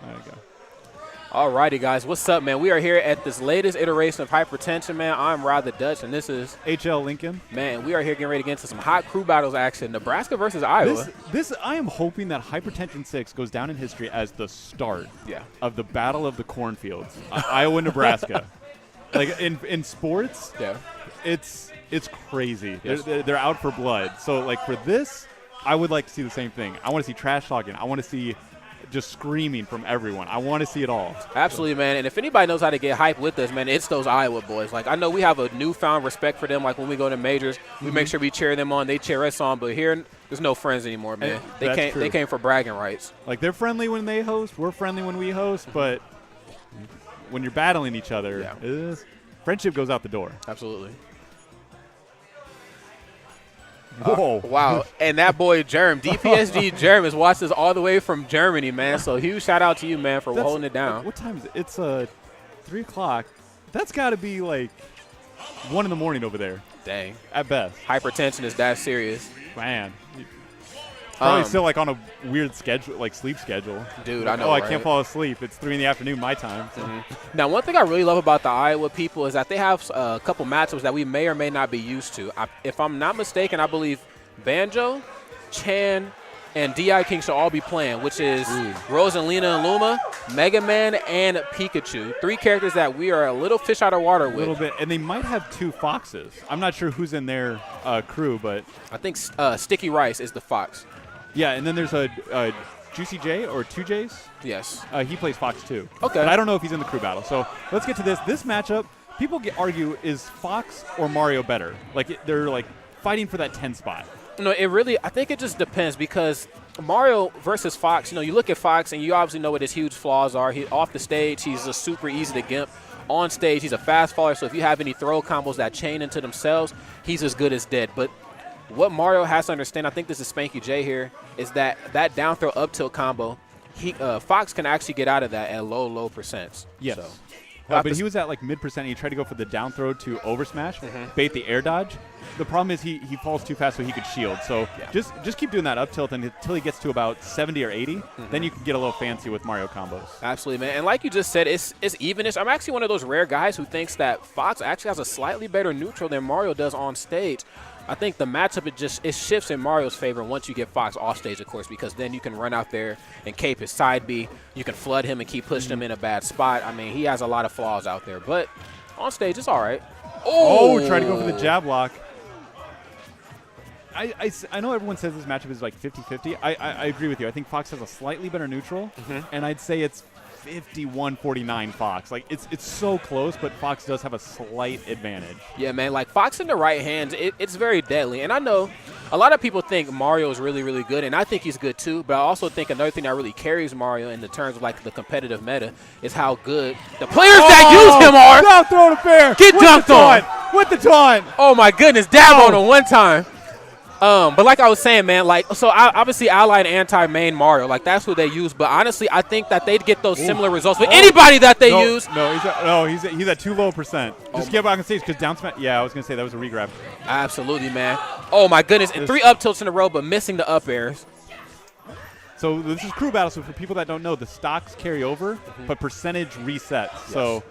There you go. Alrighty, guys. What's up, man? We are here at this latest iteration of Hypertension, man. I'm Rod the Dutch, and this is HL Lincoln. Man, we are here getting ready to get into some hot crew battles action. Nebraska versus Iowa. This I am hoping that Hypertension 6 goes down in history as the start of the Battle of the Cornfields, Iowa, Nebraska. Like in sports, it's crazy. Yes. They're out for blood. So like for this, I would like to see the same thing. I want to see trash talking. I want to see just screaming from everyone. I want to see it all. Absolutely, man. And if anybody knows how to get hype with us, man, it's those Iowa boys. Like, I know we have a newfound respect for them. Like, when we go to majors, we make sure we cheer them on. They cheer us on. But here, there's no friends anymore, man. They came for bragging rights. Like, they're friendly when they host. We're friendly when we host. But when you're battling each other, friendship goes out the door. Absolutely. Whoa. Wow. And that boy, Germ, DPSG Germ, has watched us all the way from Germany, man. So huge shout out to you, man, for holding it down. What time is it? It's 3 o'clock. That's got to be like 1 in the morning over there. Dang. At best. Hypertension is that serious. Man. Probably still like on a weird schedule, like sleep schedule. Dude, I know. Oh, right? I can't fall asleep. It's 3 in the afternoon my time. So. Now, one thing I really love about the Iowa people is that they have a couple matchups that we may or may not be used to. If I'm not mistaken, I believe Banjo, Chan, and D.I. King should all be playing, which is Rosalina and Luma, Mega Man, and Pikachu. 3 characters that we are a little fish out of water with. A little bit. And they might have 2 foxes. I'm not sure who's in their crew, but I think Sticky Rice is the fox. Yeah, and then there's a Juicy J or 2Js. Yes. He plays Fox too. Okay. But I don't know if he's in the crew battle. So let's get to this. This matchup, people argue, is Fox or Mario better? Like they're like fighting for that 10 spot. No, I think it just depends because Mario versus Fox, you look at Fox and you obviously know what his huge flaws are. Off the stage, he's just super easy to gimp. On stage, he's a fast faller, so if you have any throw combos that chain into themselves, he's as good as dead. But what Mario has to understand, I think this is Spanky J here, is that down throw up tilt combo, Fox can actually get out of that at low percents. Yes. So, but he was at like mid-percent. He tried to go for the down throw to over smash, bait the air dodge. The problem is he falls too fast so he could shield. So just keep doing that up tilt until he gets to about 70 or 80. Then you can get a little fancy with Mario combos. Absolutely, man. And like you just said, it's evenish. I'm actually one of those rare guys who thinks that Fox actually has a slightly better neutral than Mario does on stage. I think the matchup, it shifts in Mario's favor once you get Fox off stage, of course, because then you can run out there and cape his side B. You can flood him and keep pushing him in a bad spot. I mean, he has a lot of flaws out there, but on stage, it's all right. Oh, try to go for the jab lock. I know everyone says this matchup is like 50-50. I agree with you. I think Fox has a slightly better neutral, and I'd say it's 51-49 Fox. Like, it's so close, but Fox does have a slight advantage. Yeah, man. Like, Fox in the right hands, it's very deadly. And I know a lot of people think Mario is really, really good, and I think he's good too. But I also think another thing that really carries Mario in the terms of, like, the competitive meta is how good the players that use him are. Down throw to fair. Get dunked on. With the taunt. Oh, my goodness. Dab on him one time. But like I was saying, man, like, so obviously Allied anti-main Mario, like that's who they use. But honestly, I think that they'd get those similar results with anybody that they use. No, he's at too low percent. Just get back on stage because down smash. Yeah, I was gonna say that was a regrab. Absolutely, man. Oh my goodness, and 3 up tilts in a row, but missing the up airs. So this is crew battle. So for people that don't know, the stocks carry over, but percentage resets. Yes. So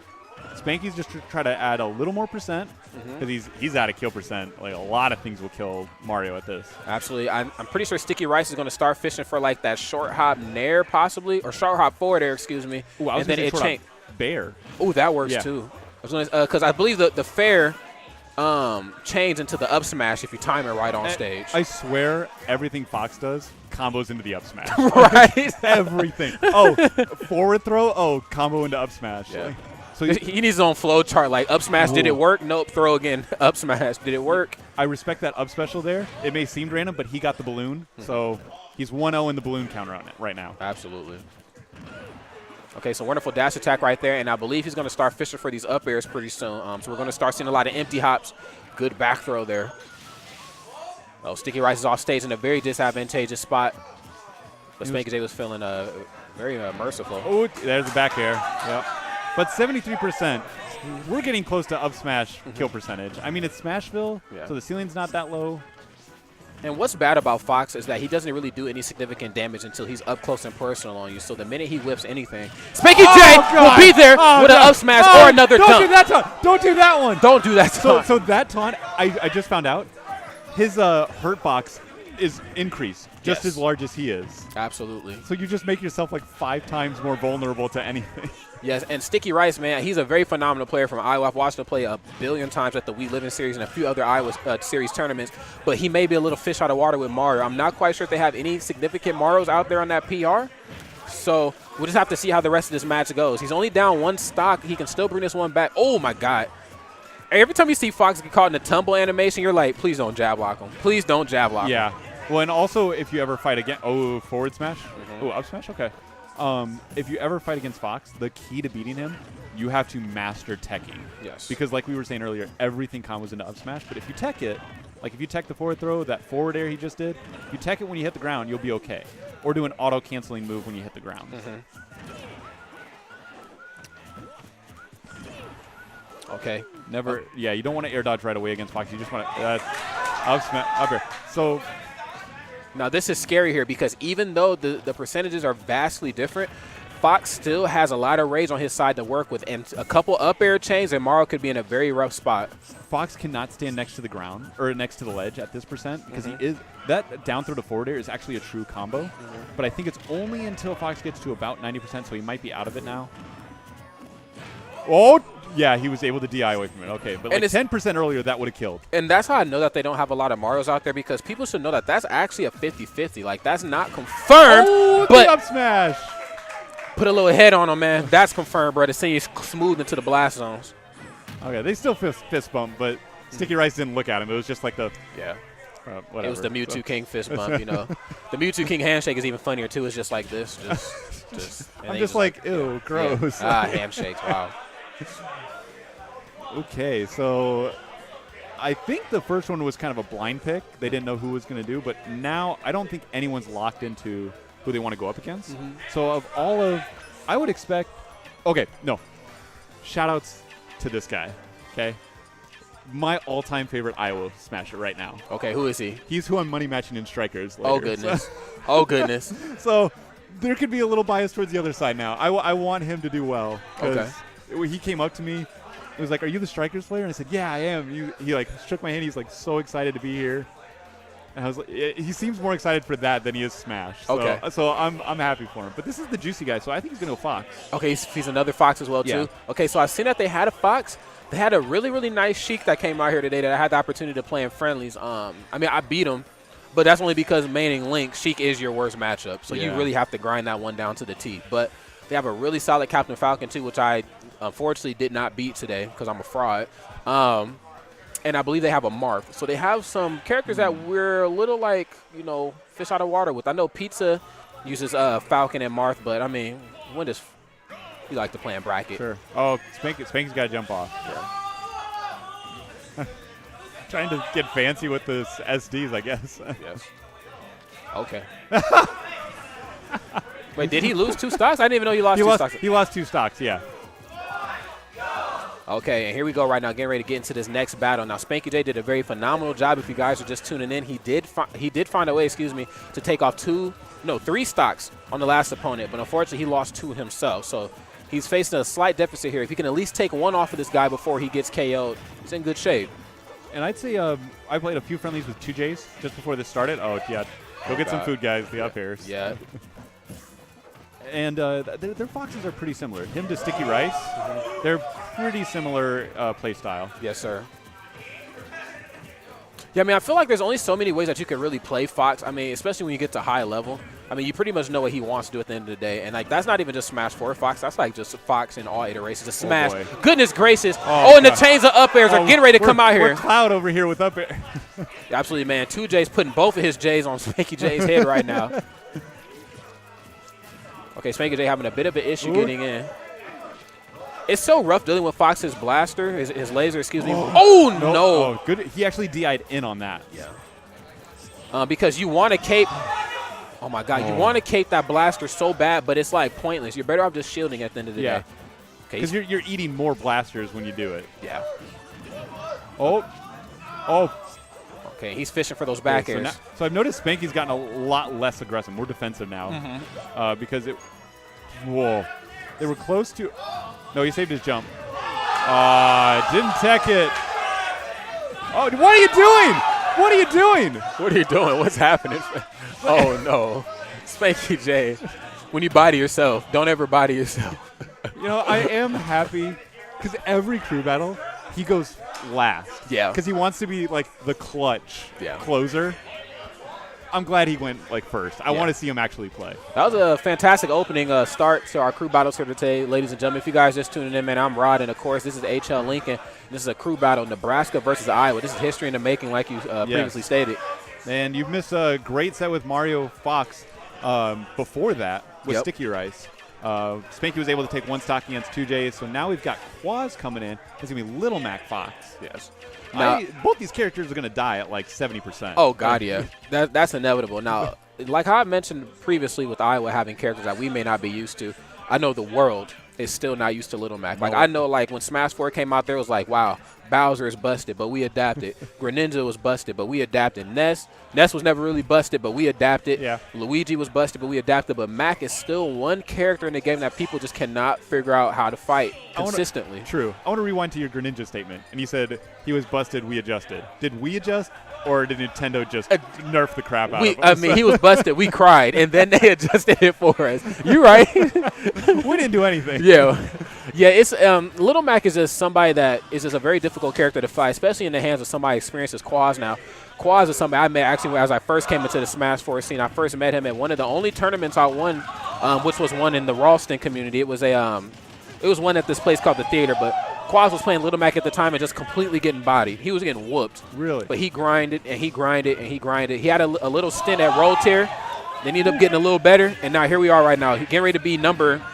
Spanky's just try to add a little more percent because he's out of kill percent. Like a lot of things will kill Mario at this. Absolutely. I'm pretty sure Sticky Rice is going to start fishing for like that short hop nair possibly, or short hop forward air, excuse me. Ooh, I was and then it changed. Bear. Oh, that works too. Because I believe the fair change into the up smash if you time it right on stage. I swear everything Fox does combos into the up smash. Right. Everything. Oh, forward throw. Oh, combo into up smash. Yeah. Like, So he needs his own flow chart, like up smash, did it work? Nope, throw again, up smash, did it work? I respect that up special there. It may seem random, but he got the balloon, so he's 1-0 in the balloon counter on it right now. Absolutely. Okay, so wonderful dash attack right there, and I believe he's going to start fishing for these up airs pretty soon. So we're going to start seeing a lot of empty hops. Good back throw there. Oh, Sticky Rice is off stage in a very disadvantageous spot. But Spanky J was feeling very merciful. Oh, there's the back air. Yep. But 73%, we're getting close to up smash kill percentage. I mean, it's Smashville, so the ceiling's not that low. And what's bad about Fox is that he doesn't really do any significant damage until he's up close and personal on you. So the minute he whips anything, Spanky J will be there with an up smash or another don't dunk. Do that taunt. Don't do that one. Don't do that taunt. So that taunt, I just found out, his hurt box is increased just as large as he is. Absolutely. So you just make yourself like 5 times more vulnerable to anything. Yes, and Sticky Rice, man, he's a very phenomenal player from Iowa. I've watched him play a billion times at the We Live In series and a few other Iowa series tournaments, but he may be a little fish out of water with Mario. I'm not quite sure if they have any significant Marios out there on that PR, so we'll just have to see how the rest of this match goes. He's only down 1 stock. He can still bring this one back. Oh, my God. Every time you see Fox get caught in a tumble animation, you're like, please don't jab lock him. Please don't jab lock him. Yeah. Well, and also if you ever fight again, forward smash? Oh, up smash? Okay. If you ever fight against Fox, the key to beating him, you have to master teching. Yes. Because like we were saying earlier, everything combos into up smash. But if you tech it, like if you tech the forward throw, that forward air he just did, if you tech it when you hit the ground, you'll be okay. Or do an auto-canceling move when you hit the ground. Okay. Never. Yeah, you don't want to air dodge right away against Fox. You just want to up smash, up air. So now this is scary here because even though the percentages are vastly different, Fox still has a lot of rage on his side to work with, and a couple up air chains, and Mario could be in a very rough spot. Fox cannot stand next to the ground or next to the ledge at this percent because he is that down throw to forward air is actually a true combo. But I think it's only until Fox gets to about 90%, so he might be out of it now. Oh, yeah, he was able to DI away from it. Okay, but like 10% earlier, that would have killed. And that's how I know that they don't have a lot of Marios out there, because people should know that that's actually a 50-50. Like, that's not confirmed. Oh, but the up smash. Put a little head on him, man. That's confirmed, bro. The scene is smooth into the blast zones. Okay, they still fist bump, but Sticky Rice didn't look at him. It was just like the whatever. It was the Mewtwo King fist bump, you know. The Mewtwo King handshake is even funnier too. It's just like this, I'm just like, ew, gross. Yeah. Handshakes. Wow. Okay, so I think the first one was kind of a blind pick. They didn't know who was going to do, but now I don't think anyone's locked into who they want to go up against. So of all of, I would expect, okay, no, shout-outs to this guy, okay? My all-time favorite Iowa smasher right now. Okay, who is he? He's who I'm money matching in strikers later. Oh, goodness. Oh, goodness. So there could be a little bias towards the other side now. I want him to do well. Okay. He came up to me. He was like, "Are you the strikers player?" And I said, "Yeah, I am." He like shook my hand. He's like so excited to be here. And I was like, he seems more excited for that than he is Smash. So, okay. So I'm happy for him. But this is the juicy guy, so I think he's gonna go Fox. Okay, he's another Fox as well too. Yeah. Okay, so I've seen that they had a Fox. They had a really, really nice Sheik that came out here today that I had the opportunity to play in friendlies. I mean, I beat him, but that's only because maining Link, Sheik is your worst matchup. So you really have to grind that one down to the T. But they have a really solid Captain Falcon too, which I unfortunately did not beat today because I'm a fraud. And I believe they have a Marth. So they have some characters that we're a little like, you know, fish out of water with. I know Pizza uses Falcon and Marth, but I mean, when does you like to play in bracket? Sure. Oh, Spanky's got to jump off. Yeah. Trying to get fancy with the SDs, I guess. Yes. Okay. Wait, did he lose 2 stocks? I didn't even know he lost 2 stocks. He lost 2 stocks, yeah. Okay, and here we go right now, getting ready to get into this next battle. Now, Spanky J did a very phenomenal job. If you guys are just tuning in, he did find a way, to take off 3 stocks on the last opponent, but unfortunately, he lost 2 himself. So he's facing a slight deficit here. If he can at least take 1 off of this guy before he gets KO'd, he's in good shape. And I'd say I played a few friendlies with 2Js just before this started. Oh, yeah. Go get some food, guys, the up airs. Yeah. And their Foxes are pretty similar. Him to Sticky Rice, they're pretty similar play style. Yes, sir. Yeah, I mean, I feel like there's only so many ways that you can really play Fox. I mean, especially when you get to high level. I mean, you pretty much know what he wants to do at the end of the day. And, like, that's not even just Smash 4 Fox. That's, like, just Fox in all iterations. Just Smash. Boy. Goodness gracious. Oh, and the chains of up airs are getting ready to come out here. We're Cloud over here with up air. Absolutely, man. 2J's putting both of his J's on Spanky J's head right now. Okay, Spanky J having a bit of an issue getting in. It's so rough dealing with Fox's blaster, his laser, excuse me. Oh, no. Oh, good. He actually DI'd in on that. Yeah. Because you want to cape. Oh, my God. You want to cape that blaster so bad, but it's, like, pointless. You're better off just shielding at the end of the day. Because you're eating more blasters when you do it. Yeah. Oh. Okay, he's fishing for those back airs. So I've noticed Spanky's gotten a lot less aggressive, more defensive now, because it. Whoa, they were close to. No, he saved his jump. Didn't tech it. Oh, what are you doing? What are you doing? What are you doing? What's happening? Oh no, Spanky J. When you body yourself, don't ever body yourself. You know, I am happy because every crew battle, he goes last. Yeah. Because he wants to be like the clutch closer. I'm glad he went like first. I want to see him actually play. That was a fantastic opening start to our crew battles here today, ladies and gentlemen. If you guys just tuning in, man, I'm Rod, and of course this is HL Lincoln. This is a crew battle, Nebraska versus Iowa. This is history in the making, like you previously stated. And you've missed a great set with Mario Fox before that with Sticky Rice. Spanky was able to take one stock against 2Js, so now we've got Quaz coming in. It's going to be Little Mac Fox. Yes. Now, both these characters are going to die at like 70%. Oh, God, yeah. That's inevitable. Now, like how I mentioned previously with Iowa having characters that we may not be used to, I know the world is still not used to Little Mac. Like, I know, like, when Smash 4 came out, there was like, wow, Bowser is busted, but we adapted. Greninja was busted, but we adapted. Ness was never really busted, but we adapted. Yeah. Luigi was busted, but we adapted. But Mac is still one character in the game that people just cannot figure out how to fight consistently. True. I want to rewind to your Greninja statement. And you said he was busted, we adjusted. Did we adjust, or did Nintendo just nerf the crap out of him? I mean, he was busted. We cried, and then they adjusted it for us. You're right. We didn't do anything. Yeah. Yeah, it's Little Mac is just somebody that is just a very difficult character to fight, especially in the hands of somebody experienced as Quaz now. Quaz is somebody I met actually as I first came into the Smash 4 scene. I first met him at one of the only tournaments I won, which was one in the Ralston community. It was one at this place called The Theater, but Quaz was playing Little Mac at the time and just completely getting bodied. He was getting whooped. Really? But he grinded, and he grinded, and he grinded. He had a little stint at Roll Tier. Then he ended up getting a little better, and now here we are right now. He's getting ready to be number –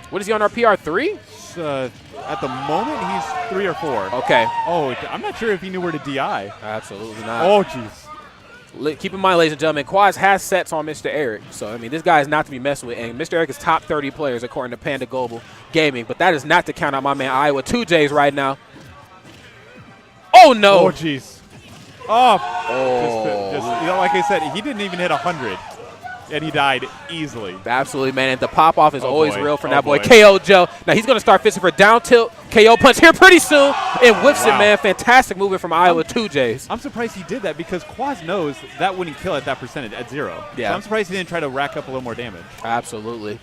what is he on our PR, 3? At the moment, he's 3 or 4. Okay. Oh, I'm not sure if he knew where to DI. Absolutely not. Oh, jeez. Keep in mind, ladies and gentlemen, Quaz has sets on Mr. Eric. So, I mean, this guy is not to be messed with. And Mr. Eric is top 30 players according to Panda Global Gaming. But that is not to count out my man Iowa 2Js right now. Oh, no. Oh, jeez. Oh. Just, like I said, he didn't even hit 100. And he died easily. Absolutely, man. And the pop-off is always real from that boy. KO Joe. Now he's going to start fishing for down tilt. KO punch here pretty soon. And whips it, man. Fantastic movement from Iowa 2Js. I'm surprised he did that because Quaz knows that wouldn't kill at that percentage, at 0. Yeah. So I'm surprised he didn't try to rack up a little more damage. Absolutely.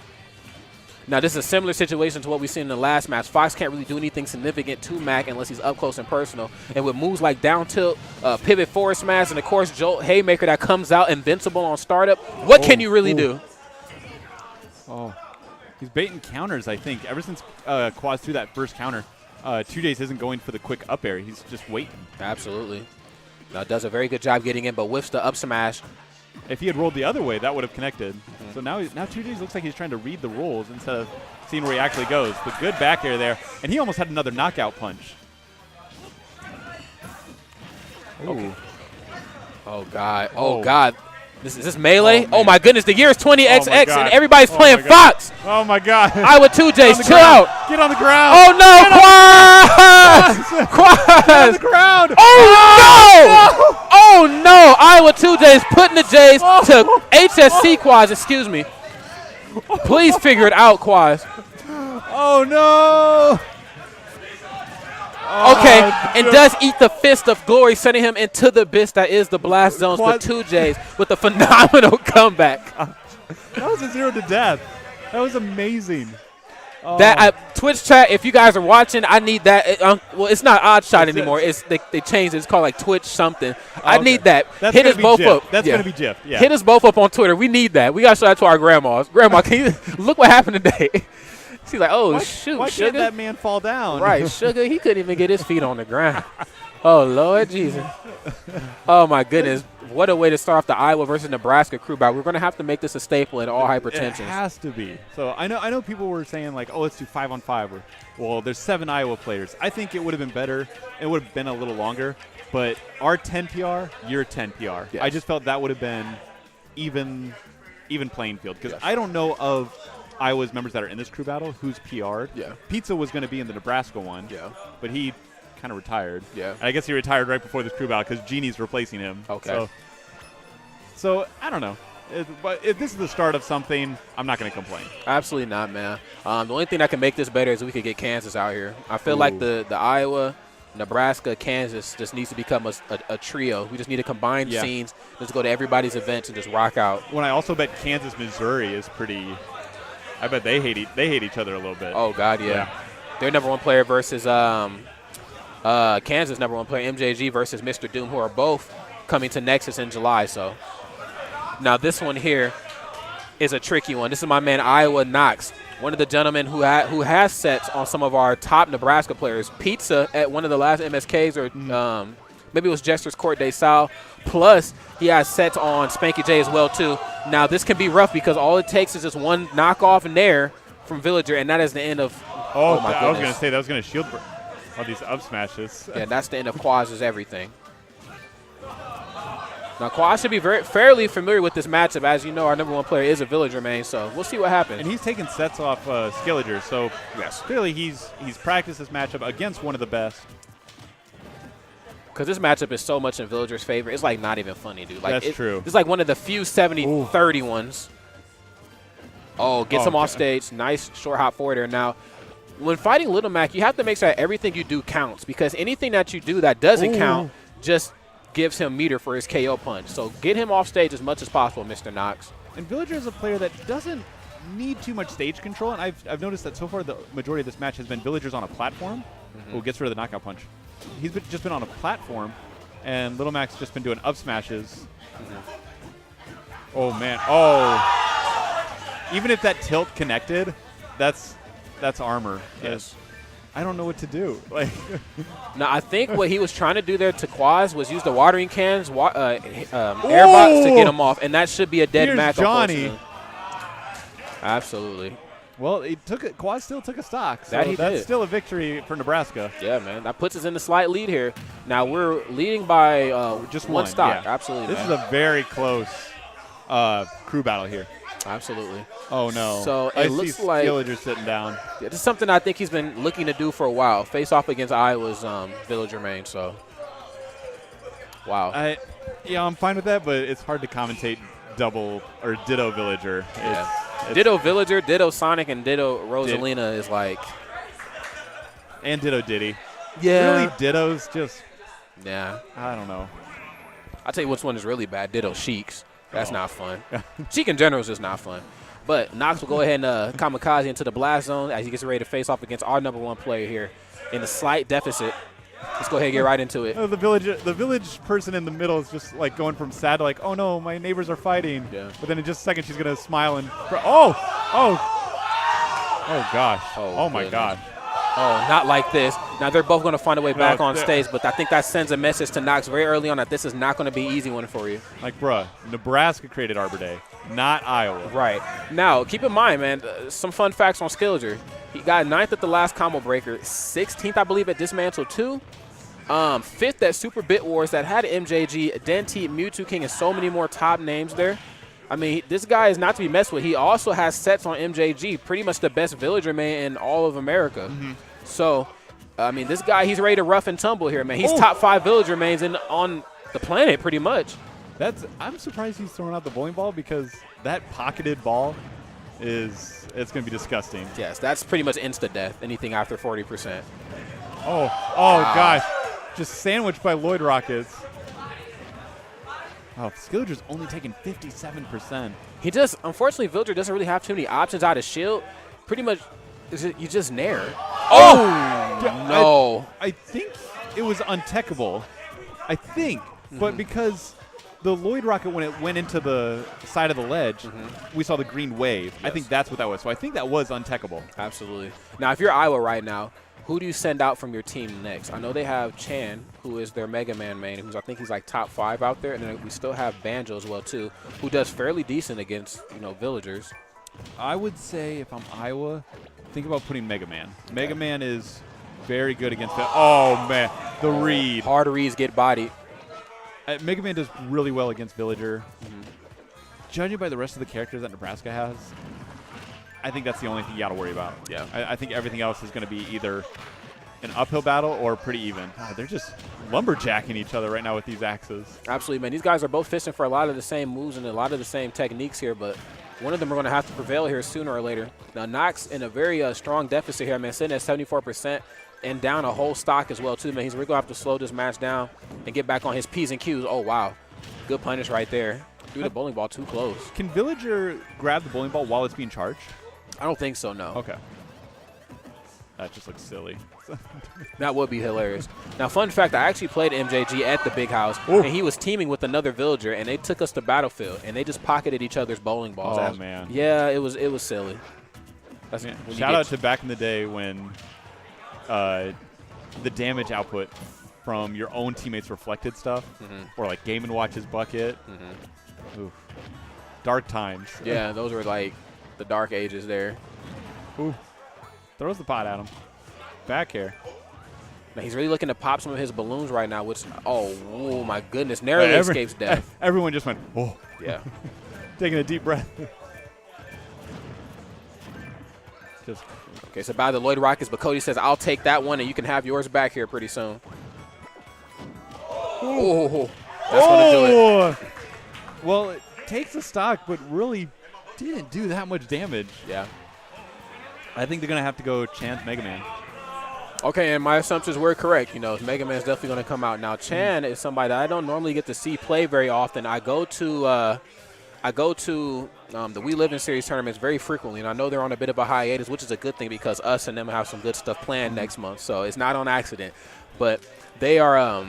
Now, this is a similar situation to what we've seen in the last match. Fox can't really do anything significant to Mac unless he's up close and personal. And with moves like down tilt, pivot forward smash, and, of course, Jolt Haymaker that comes out invincible on startup, what can you really do? Oh, he's baiting counters, I think. Ever since Quaz threw that first counter, 2Js isn't going for the quick up air. He's just waiting. Absolutely. Now, does a very good job getting in, but whiffs the up smash. If he had rolled the other way, that would have connected. So now 2Js looks like he's trying to read the rolls instead of seeing where he actually goes. The good back air there, and he almost had another knockout punch. Okay. Oh, God. Oh, God. Is this melee? Oh, my goodness. The year is 20XX, and everybody's playing Fox. Oh, my God. Iowa 2Js, chill out. Get on the ground. Oh, no. Quaz. Quaz. Get on the ground. Oh, no. Oh, no. Iowa 2Js putting the Js to HSC Quaz. Excuse me. Please figure it out, Quaz. Oh, no. Okay, and does eat the fist of glory, sending him into the abyss that is the blast zones for 2Js with a phenomenal comeback. That was a 0 to death. That was amazing. That Twitch chat, if you guys are watching, I need that. Well, it's not Odd Shot anymore. They changed it. It's called like Twitch something. I need that. Hit us both up. That's going to be GIF. Yeah. Hit us both up on Twitter. We need that. We got to show that to our grandmas. Grandma, can you look what happened today? She's like, oh, shoot, why Sugar. Why that man fall down? Right, Sugar, he couldn't even get his feet on the ground. Oh, Lord Jesus. Oh, my goodness. What a way to start off the Iowa versus Nebraska crew battle. We're going to have to make this a staple in all hypertensions. It has to be. So I know people were saying, like, oh, let's do 5-on-5. Or, well, there's 7 Iowa players. I think it would have been better. It would have been a little longer. But our 10 PR, your 10 PR. Yes. I just felt that would have been even playing field. Because I don't know of Iowa's members that are in this crew battle who's PR'd. Yeah. Pizza was going to be in the Nebraska one. Yeah. But he kind of retired. Yeah. And I guess he retired right before this crew battle because Genie's replacing him. Okay. So I don't know. But if this is the start of something, I'm not going to complain. Absolutely not, man. The only thing that can make this better is we could get Kansas out here. I feel like the Iowa, Nebraska, Kansas just needs to become a trio. We just need to combine scenes, just go to everybody's events and just rock out. When I also bet Kansas, Missouri is pretty. I bet they hate each other a little bit. Oh God, yeah. Their number one player versus Kansas number one player MJG versus Mr. Doom, who are both coming to Nexus in July. So now this one here is a tricky one. This is my man Iowa Knox, one of the gentlemen who has sets on some of our top Nebraska players. Pizza at one of the last MSKs, or maybe it was Jester's Court de Sal. Plus, he has sets on Spanky J as well, too. Now, this can be rough because all it takes is just one knockoff nair from Villager, and that is the end of oh my goodness. I was going to say that was going to shield all these up smashes. Yeah, that's the end of Quaz's everything. Now, Quaz should be fairly familiar with this matchup. As you know, our number one player is a Villager main, so we'll see what happens. And he's taking sets off Skilliger, so clearly he's practiced this matchup against one of the best. Because this matchup is so much in Villager's favor, it's like not even funny, dude. Like, That's true. It's like one of the few 70-30 ones. Oh, gets him off stage. Nice short hop forward there. Now, when fighting Little Mac, you have to make sure that everything you do counts, because anything that you do that doesn't count just gives him meter for his KO punch. So get him off stage as much as possible, Mr. Knox. And Villager is a player that doesn't need too much stage control, and I've noticed that so far the majority of this match has been Villager's on a platform who gets rid of the knockout punch. He's just been on a platform, and Little Mac's just been doing up smashes. Oh, man. Oh. Even if that tilt connected, that's armor. Yes. I don't know what to do. Like, now, I think what he was trying to do there to Quaz was use the watering cans, airbox to get him off, and that should be a dead match. Johnny. Absolutely. Well, Quaz still took a stock, so that's did. Still a victory for Nebraska. Yeah, man. That puts us in the slight lead here. Now we're leading by just one stock. Yeah. Absolutely, This is a very close crew battle here. Absolutely. Oh, no. So I it looks see like Villager sitting down. This is something I think he's been looking to do for a while. Face off against Iowa's Villager main. So, wow. I'm fine with that, but it's hard to commentate double or ditto Villager. Yeah. Ditto Villager, ditto Sonic, and ditto Rosalina is like. And ditto Diddy. Yeah. Really, ditto's just. Yeah. I don't know. I'll tell you which one is really bad. Ditto Sheik's. That's not fun. Sheik in general is just not fun. But Knox will go ahead and kamikaze into the blast zone as he gets ready to face off against our number one player here in a slight deficit. Let's go ahead and get right into it. The village person in the middle is just like going from sad to like, oh no, my neighbors are fighting. Yeah. But then in just a second she's gonna smile and oh gosh. Oh my God. Oh, not like this. Now they're both going to find a way back on stage, but I think that sends a message to Knox very early on that this is not going to be an easy one for you. Like, bruh, Nebraska created Arbor Day, not Iowa. Right. Now, keep in mind, man, some fun facts on Skilliger. He got 9th at the last combo breaker, 16th, I believe, at Dismantle 2, 5th at Super Bit Wars that had MJG, Denti, Mewtwo King, and so many more top names there. I mean, this guy is not to be messed with. He also has sets on MJG, pretty much the best Villager man in all of America. So, I mean, this guy, he's ready to rough and tumble here, man. He's top 5 Villager mains on the planet, pretty much. I'm surprised he's throwing out the bowling ball because that pocketed ball it's going to be disgusting. Yes, that's pretty much insta-death, anything after 40%. Oh, gosh. Just sandwiched by Lloyd Rockets. Oh, Skilliger's only taking 57%. He just, unfortunately, Villager doesn't really have too many options out of shield. Pretty much, you just nair. Oh, no. I think it was untechable. I think. But because the Lloyd Rocket, when it went into the side of the ledge, we saw the green wave. Yes. I think that's what that was. So I think that was untechable. Absolutely. Now, if you're Iowa right now, who do you send out from your team next? I know they have Chan, who is their Mega Man main, who's I think he's like top 5 out there, and then we still have Banjo as well too, who does fairly decent against Villagers. I would say if I'm Iowa, think about putting Mega Man. Okay. Mega Man is very good against that. Oh man, the read. Hard reads get bodied. Mega Man does really well against Villager. Judging by the rest of the characters that Nebraska has, I think that's the only thing you got to worry about. Yeah. I think everything else is going to be either an uphill battle or pretty even. God, they're just lumberjacking each other right now with these axes. Absolutely, man. These guys are both fishing for a lot of the same moves and a lot of the same techniques here, but one of them are going to have to prevail here sooner or later. Now, Knox in a very strong deficit here, man, sitting at 74% and down a whole stock as well, too, man. He's really going to have to slow this match down and get back on his P's and Q's. Oh, wow. Good punish right there. Threw the bowling ball too close. Can Villager grab the bowling ball while it's being charged? I don't think so, no. Okay. That just looks silly. That would be hilarious. Now, fun fact, I actually played MJG at the big house, and he was teaming with another villager, and they took us to Battlefield, and they just pocketed each other's bowling balls. Oh, man. Yeah, it was silly. That's Shout out to back in the day when the damage output from your own teammates' reflected stuff, or like Game & Watch's bucket. Oof. Dark times. Yeah, those were like the dark ages there. Ooh. Throws the pot at him. Back here. Now he's really looking to pop some of his balloons right now, which, oh my goodness, narrowly escapes death. Everyone just went, oh. Yeah. Taking a deep breath. Okay, so by the Lloyd Rockets, but Cody says, I'll take that one, and you can have yours back here pretty soon. Oh, that's going to do it. Well, it takes a stock, but really didn't do that much damage. Yeah. I think they're going to have to go Chan's Mega Man. Okay, and my assumptions were correct. You know, Mega Man's definitely going to come out. Now, Chan is somebody that I don't normally get to see play very often. I go to the We Live in Series tournaments very frequently, and I know they're on a bit of a hiatus, which is a good thing because us and them have some good stuff planned next month, so it's not on accident. But they are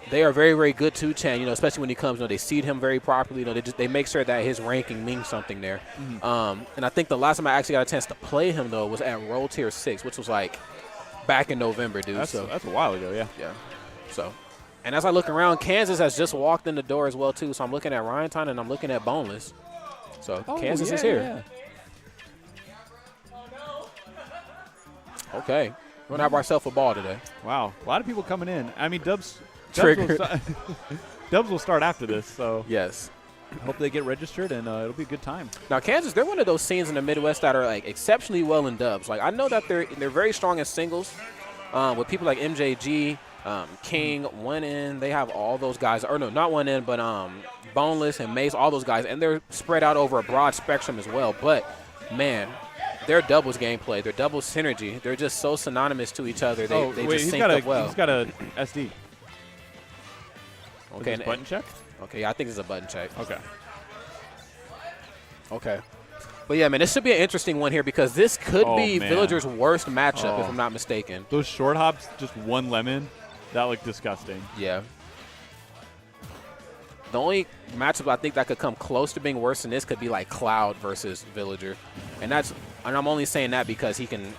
very, very good to Chan, you know, especially when he comes. You know, they seed him very properly. You know, they make sure that his ranking means something there. And I think the last time I actually got a chance to play him, though, was at World Tier 6, which was like back in November, dude. That's a while ago, yeah. Yeah. So, and as I look around, Kansas has just walked in the door as well, too. So I'm looking at Ryanton and I'm looking at Boneless. So Kansas is here. Yeah. Okay. We're going to have ourselves a ball today. Wow. A lot of people coming in. I mean, Dubs will start after this, so yes. I hope they get registered, and it'll be a good time. Now, Kansas, they're one of those scenes in the Midwest that are, like, exceptionally well in dubs. Like, I know that they're very strong in singles with people like MJG, King, One In. They have all those guys. Or, no, not One In, but Boneless and Mace, all those guys. And they're spread out over a broad spectrum as well. But, man, their doubles gameplay, their doubles synergy, they're just so synonymous to each other. They just sync up well. He's got a SD. Okay. Button check? Okay, I think it's a button check. Okay. But, yeah, man, this should be an interesting one here because this could be man. Villager's worst matchup, if I'm not mistaken. Those short hops, just one lemon, that looked disgusting. Yeah. The only matchup I think that could come close to being worse than this could be like Cloud versus Villager. And I'm only saying that because he can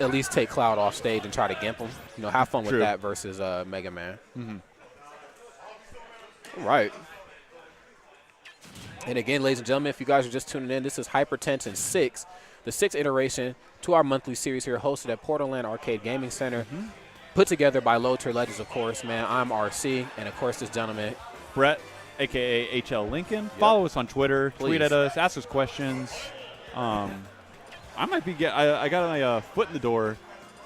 at least take Cloud off stage and try to gimp him. You know, have fun with that versus Mega Man. All right. And again, ladies and gentlemen, if you guys are just tuning in, this is Hypertension 6, the 6th iteration to our monthly series here hosted at Portland Arcade Gaming Center. Put together by Low Tier Legends, of course, man. I'm RC, and, of course, this gentleman. Brett, a.k.a. HL Lincoln. Follow us on Twitter. Please. Tweet at us. Ask us questions. I might be I got my foot in the door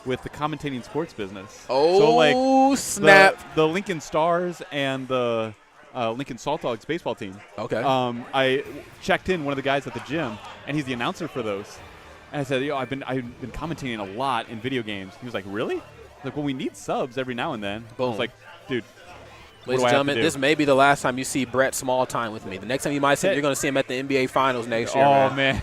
with the commentating sports business. Oh, so, like, snap. The Lincoln Stars and the Lincoln Salt Dogs baseball team. Okay. I checked in one of the guys at the gym, and he's the announcer for those. And I said, I've been commentating a lot in video games. He was like, really? Like, well, we need subs every now and then. Boom. I was like, dude. Ladies and gentlemen, this may be the last time you see Brett small time with me. The next time you might see him, you're going to see him at the NBA Finals next year. Oh, man.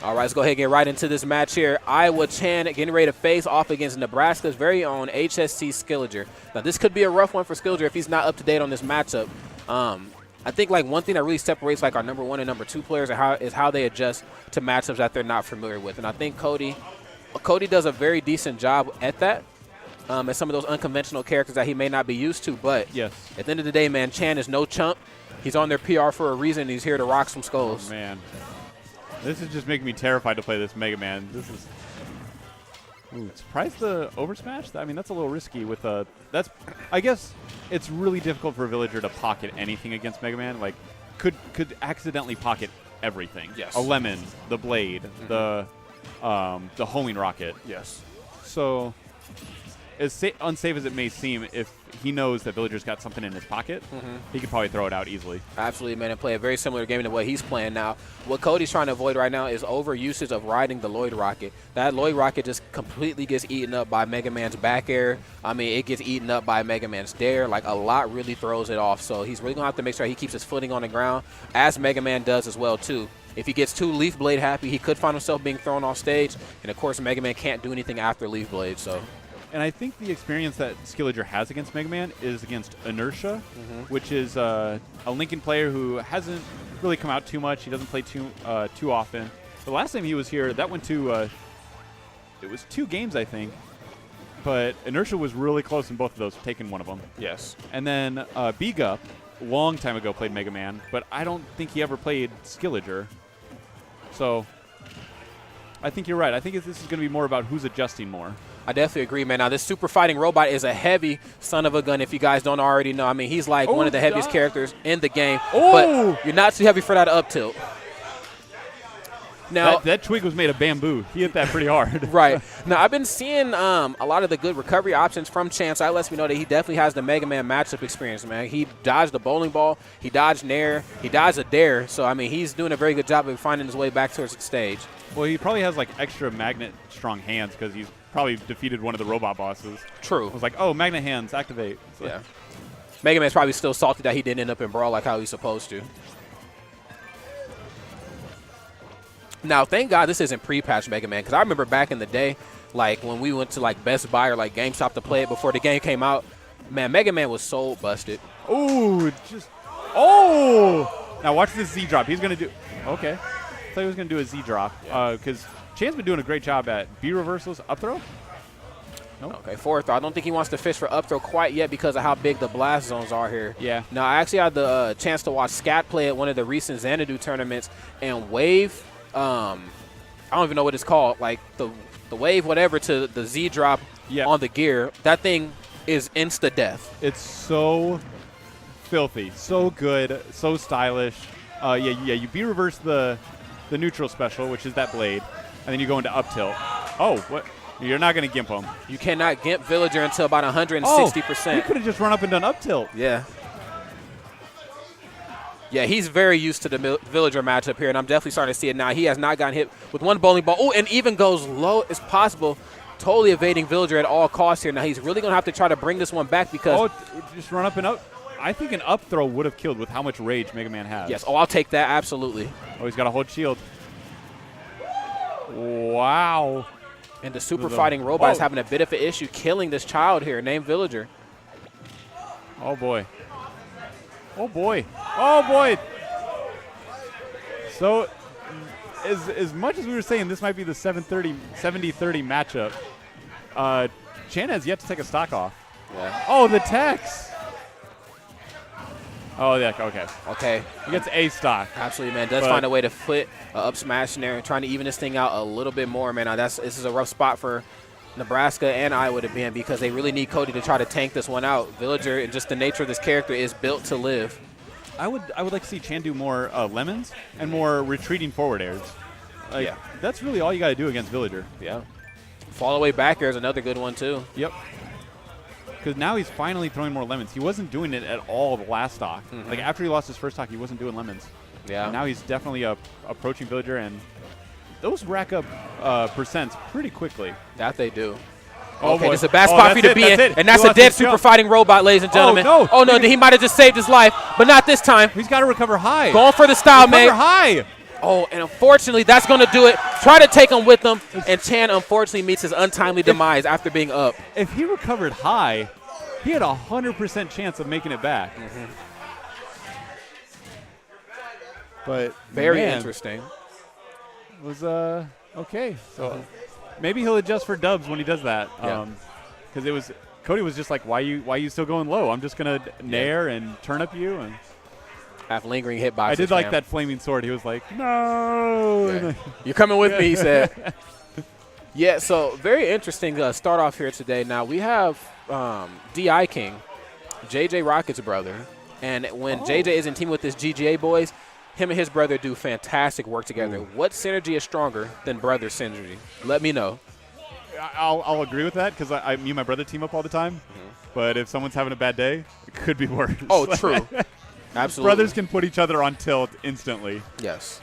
All right, let's go ahead and get right into this match here. Iowa Chan getting ready to face off against Nebraska's very own HSC Skilliger. Now, this could be a rough one for Skilliger if he's not up to date on this matchup. I think, like, one thing that really separates, like, our number 1 and number 2 players is how they adjust to matchups that they're not familiar with. And I think Cody does a very decent job at that. As some of those unconventional characters that he may not be used to. But yes, at the end of the day, man, Chan is no chump. He's on their PR for a reason. He's here to rock some skulls. Oh, man. This is just making me terrified to play this Mega Man. This is surprised the over smash. I mean, that's a little risky with that's I guess it's really difficult for a villager to pocket anything against Mega Man. Like could accidentally pocket everything. Yes. A lemon, the blade, the the homing rocket. Yes. So as unsafe as it may seem, if he knows that Villager's got something in his pocket, he could probably throw it out easily. Absolutely, man, and play a very similar game to what he's playing now. What Cody's trying to avoid right now is overusage of riding the Lloyd Rocket. That Lloyd Rocket just completely gets eaten up by Mega Man's back air. I mean, it gets eaten up by Mega Man's dare. Like, a lot really throws it off. So he's really going to have to make sure he keeps his footing on the ground, as Mega Man does as well, too. If he gets too Leaf Blade happy, he could find himself being thrown off stage. And, of course, Mega Man can't do anything after Leaf Blade, so... And I think the experience that Skilliger has against Mega Man is against Inertia, which is a Lincoln player who hasn't really come out too much. He doesn't play too often. The last time he was here, that went to it was 2 games, I think. But Inertia was really close in both of those, taking one of them. Yes. And then B-Gup, a long time ago, played Mega Man, but I don't think he ever played Skilliger. So I think you're right. I think this is going to be more about who's adjusting more. I definitely agree, man. Now, this Super Fighting Robot is a heavy son of a gun, if you guys don't already know. I mean, he's like one of the heaviest characters in the game, but you're not too heavy for that up tilt. Now, that twig was made of bamboo. He hit that pretty hard. Right. Now, I've been seeing a lot of the good recovery options from Chance. That lets me know that he definitely has the Mega Man matchup experience, man. He dodged the bowling ball. He dodged Nair. He dodged a dare. So, I mean, he's doing a very good job of finding his way back towards the stage. Well, he probably has, like, extra magnet strong hands because he's probably defeated one of the robot bosses. True. It was like, oh, magnet hands, activate. So yeah. Mega Man's probably still salty that he didn't end up in Brawl like how he's supposed to. Now, thank God this isn't pre-patch Mega Man, because I remember back in the day, like when we went to like Best Buy or like GameStop to play it before the game came out, man, Mega Man was so busted. Ooh, just oh! Now watch this Z drop. He's gonna do. Okay, I thought he was gonna do a Z drop because Chan's been doing a great job at B reversals, up throw. Nope. Okay, forward throw. I don't think he wants to fish for up throw quite yet because of how big the blast zones are here. Yeah. Now, I actually had the chance to watch Scat play at one of the recent Xanadu tournaments, and Wave. I don't even know what it's called, like the wave whatever to the Z drop on the gear. That thing is insta-death. It's so filthy, so good, so stylish. You B reverse the neutral special, which is that blade, and then you go into up tilt. Oh, what? You're not going to gimp him. You cannot gimp Villager until about 160%. He could have just run up and done up tilt. Yeah. Yeah, he's very used to the Villager matchup here, and I'm definitely starting to see it now. He has not gotten hit with one bowling ball. Oh, and even goes low as possible, totally evading Villager at all costs here. Now he's really going to have to try to bring this one back because just run up and up. I think an up throw would have killed with how much rage Mega Man has. Yes, I'll take that, absolutely. Oh, he's got a hold shield. Wow. And the Super Fighting Robot is having a bit of an issue killing this child here named Villager. Oh, boy. Oh, boy. Oh, boy. So, as much as we were saying this might be the 70-30 matchup, Chan has yet to take a stock off. Yeah. Oh, the Tex. Oh, yeah, okay. Okay. He gets a stock. Absolutely, man. Does find a way to put up smash in there and trying to even this thing out a little bit more, man. Now, this is a rough spot for Nebraska and Iowa to be in because they really need Cody to try to tank this one out. Villager and just the nature of this character is built to live. I would like to see Chan do more lemons and more retreating forward airs. Like, that's really all you got to do against Villager. Yeah. Fall away back air is another good one, too. Yep. Because now he's finally throwing more lemons. He wasn't doing it at all the last stock. Like, after he lost his first stock, he wasn't doing lemons. Yeah. And now he's definitely approaching Villager, and those rack up percents pretty quickly. That they do. Oh, okay, boy. this is a bad spot for you to be in, and that's a dead Super Fighting Robot, ladies and gentlemen. Oh, no. He might have just saved his life, but not this time. He's got to recover high. Going for the style, man. Recover high. Oh, and unfortunately, that's going to do it. Try to take him with him, and Chan unfortunately meets his untimely demise after being up. If he recovered high, he had a 100% chance of making it back. But very interesting. Was okay. So maybe he'll adjust for dubs when he does that. Because Cody was just like, why you still going low? I'm just gonna nair and turn up you and have lingering hitboxes. I did like that flaming sword. He was like, no. Yeah. You're coming with me, he said. Yeah, so very interesting start off here today. Now we have D.I. King, JJ Rocket's brother. And when JJ isn't teaming with his GGA boys, him and his brother do fantastic work together. Ooh. What synergy is stronger than brother synergy? Let me know. I'll agree with that because me and my brother team up all the time. But if someone's having a bad day, it could be worse. Oh, true. Absolutely. Brothers can put each other on tilt instantly. Yes.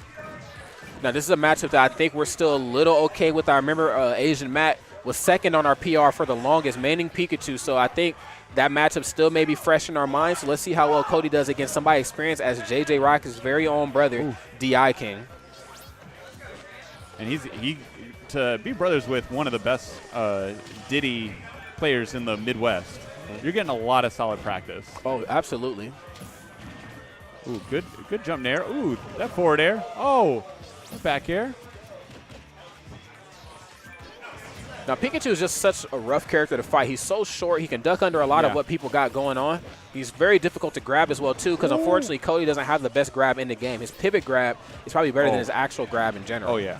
Now, this is a matchup that I think we're still a little okay with. I remember Asian Matt was second on our PR for the longest, manning Pikachu. So I think that matchup still may be fresh in our minds. So let's see how well Cody does against somebody experienced as JJ Rocket's very own brother, Ooh. DI King. And he to be brothers with one of the best Diddy players in the Midwest. You're getting a lot of solid practice. Oh, absolutely. Ooh, good jump there. Ooh, that forward air. Oh, back air. Now, Pikachu is just such a rough character to fight. He's so short. He can duck under a lot of what people got going on. He's very difficult to grab as well, too, because unfortunately, Cody doesn't have the best grab in the game. His pivot grab is probably better than his actual grab in general. Oh, yeah.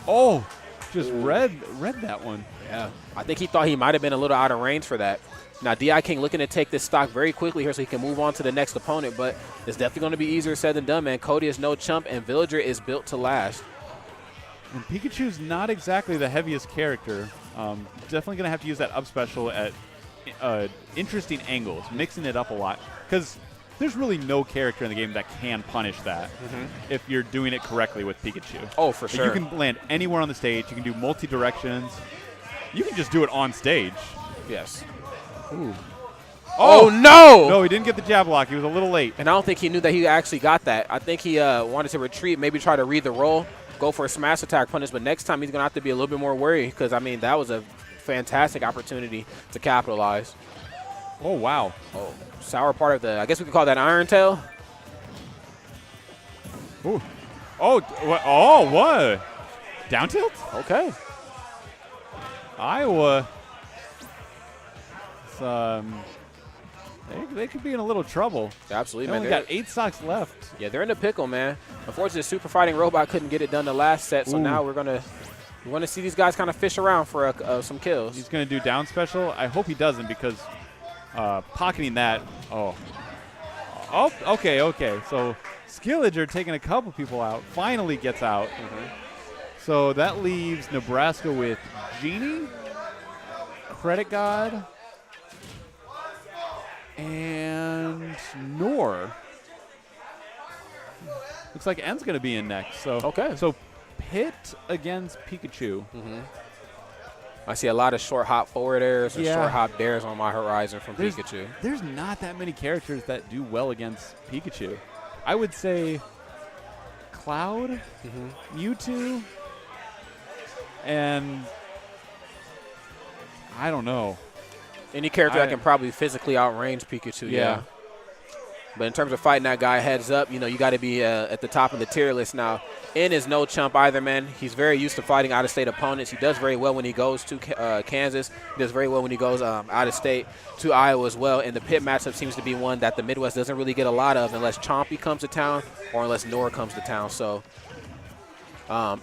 Oh, just read that one. Yeah. I think he thought he might have been a little out of range for that. Now, DI King looking to take this stock very quickly here so he can move on to the next opponent, but it's definitely going to be easier said than done, man. Cody is no chump, and Villager is built to last. And Pikachu's not exactly the heaviest character. Definitely going to have to use that up special at interesting angles, mixing it up a lot, because there's really no character in the game that can punish that if you're doing it correctly with Pikachu. Oh, for sure. You can land anywhere on the stage. You can do multi-directions. You can just do it on stage. Yes. Ooh. Oh, no! No, he didn't get the jab lock. He was a little late. And I don't think he knew that he actually got that. I think he wanted to retreat, maybe try to read the roll, go for a smash attack punish, but next time he's going to have to be a little bit more wary because, I mean, that was a fantastic opportunity to capitalize. Oh, wow. Oh, sour part of the, I guess we could call that Iron Tail. Ooh. Oh, what? Down tilt? Okay. Iowa. They could be in a little trouble. Absolutely, They man. only got 8 stocks left. Yeah, they're in the pickle, man. Unfortunately, the Super Fighting Robot couldn't get it done the last set, so now we're going to see these guys kind of fish around for some kills. He's going to do down special. I hope he doesn't because pocketing that. Oh, okay. So Skilliger taking a couple people out, finally gets out. So that leaves Nebraska with Genie, Credit God, and Nor. Looks like N's going to be in next. So So Pit against Pikachu. I see a lot of short hop forward airs and short hop dares on my horizon from Pikachu. There's not that many characters that do well against Pikachu. I would say Cloud, Mewtwo, and I don't know. Any character that can probably physically outrange Pikachu, yeah. But in terms of fighting that guy heads up, you got to be at the top of the tier list now. N is no chump either, man. He's very used to fighting out-of-state opponents. He does very well when he goes to Kansas. He does very well when he goes out-of-state to Iowa as well. And the Pit matchup seems to be one that the Midwest doesn't really get a lot of unless Chompy comes to town or unless Nora comes to town. So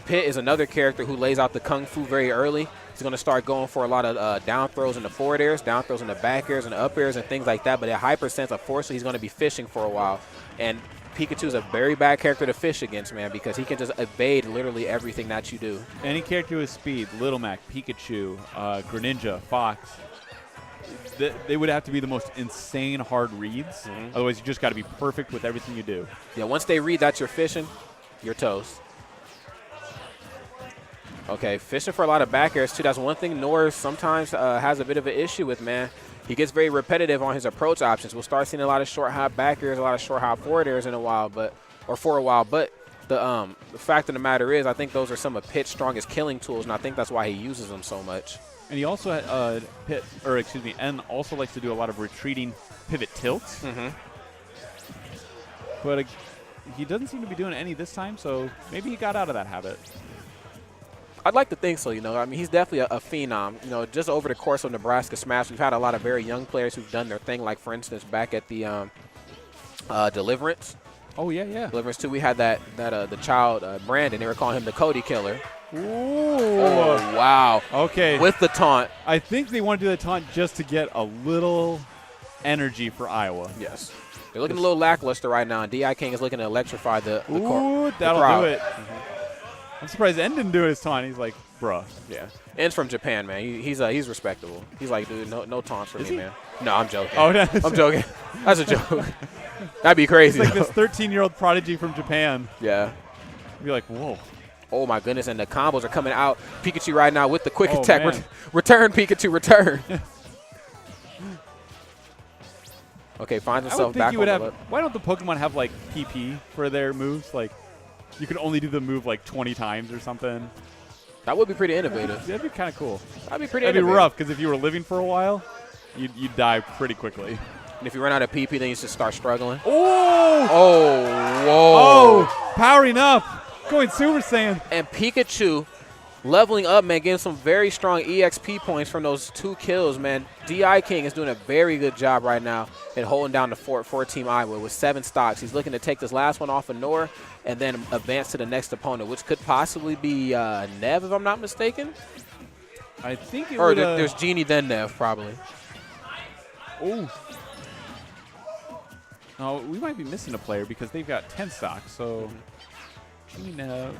Pit is another character who lays out the Kung Fu very early. He's going to start going for a lot of down throws in the forward airs, down throws in the back airs and the up airs and things like that. But at Hyper Sense, unfortunately, he's going to be fishing for a while. And Pikachu's a very bad character to fish against, man, because he can just evade literally everything that you do. Any character with speed, Little Mac, Pikachu, Greninja, Fox, they would have to be the most insane hard reads. Otherwise, you just got to be perfect with everything you do. Yeah, once they read that you're fishing, you're toast. Okay, fishing for a lot of back airs, too. That's one thing Norris sometimes has a bit of an issue with, man. He gets very repetitive on his approach options. We'll start seeing a lot of short hop back airs, a lot of short hop forward airs for a while. But the fact of the matter is, I think those are some of Pitt's strongest killing tools, and I think that's why he uses them so much. And he also N also likes to do a lot of retreating pivot tilts. But he doesn't seem to be doing any this time, so maybe he got out of that habit. I'd like to think so, I mean, he's definitely a phenom. Just over the course of Nebraska Smash, we've had a lot of very young players who've done their thing, like, for instance, back at the Deliverance. Oh, yeah. Deliverance 2, we had the child, Brandon. They were calling him the Cody Killer. Ooh. Oh, wow. Okay. With the taunt. I think they want to do the taunt just to get a little energy for Iowa. Yes. They're looking a little lackluster right now, and D.I. King is looking to electrify the Ooh, that'll crowd. do it. I'm surprised En didn't do his taunt. He's like, bruh. Yeah. En's from Japan, man. He's respectable. He's like, dude, no taunts for me, he? man. No, I'm joking. Oh, I'm joking. That's a joke. That'd be crazy. It's like this 13-year-old prodigy from Japan. Yeah. You'd be like, whoa. Oh, my goodness, and the combos are coming out. Pikachu right now with the quick Oh, attack. man. Return, Pikachu, return. Okay, finds I himself would think back you would on have. the lip. Why don't the Pokemon have like PP for their moves? Like, you could only do the move like 20 times or something. That would be pretty innovative. That'd be kind of cool. That'd be pretty That'd be innovative. rough because if you were living for a while, you'd die pretty quickly. And if you run out of PP, then you just start struggling. Oh! Oh, whoa. Oh! Powering up, going Super Saiyan. And Pikachu leveling up, man, getting some very strong EXP points from those 2 kills, man. D.I. King is doing a very good job right now at holding down the fort for Team Iowa with 7 stocks. He's looking to take this last one off of Nor and then advance to the next opponent, which could possibly be Nev, if I'm not mistaken. I think it Or would. there's Genie, then Nev, probably. Oh. No, we might be missing a player because they've got 10 stocks. So,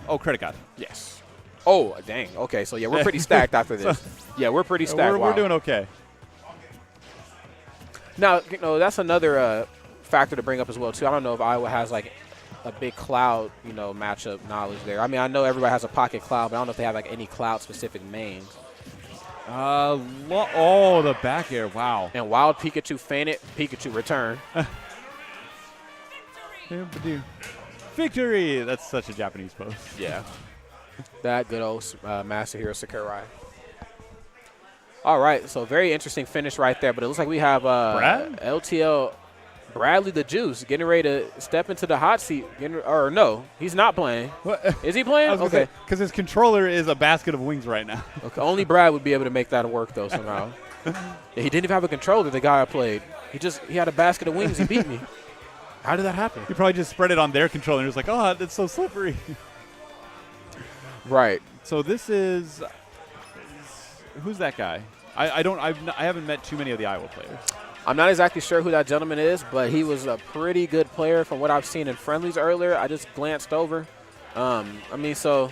oh, Credit God. Yes. Oh, dang. Okay, so yeah, we're pretty stacked after this. Yeah, we're pretty stacked. We're doing okay. Now, that's another factor to bring up as well, too. I don't know if Iowa has, like, a big Cloud, matchup knowledge there. I mean, I know everybody has a Pocket Cloud, but I don't know if they have, like, any Cloud-specific mains. Oh, the back air. Wow. And Wild Pikachu fainted. Pikachu return. Victory! That's such a Japanese pose. Yeah. That good old Masahiro Sakurai. All right, so very interesting finish right there, but it looks like we have LTL Bradley the Juice getting ready to step into the hot seat. Or no, he's not playing. What? Is he playing? Okay. Because his controller is a basket of wings right now. Okay. Only Brad would be able to make that work, though, somehow. Yeah, he didn't even have a controller, the guy I played. He had a basket of wings. He beat me. How did that happen? He probably just spread it on their controller and was like, oh, that's so slippery. Right. So this is who's that guy? I haven't met too many of the Iowa players. I'm not exactly sure who that gentleman is, but he was a pretty good player from what I've seen in friendlies earlier. I just glanced over. So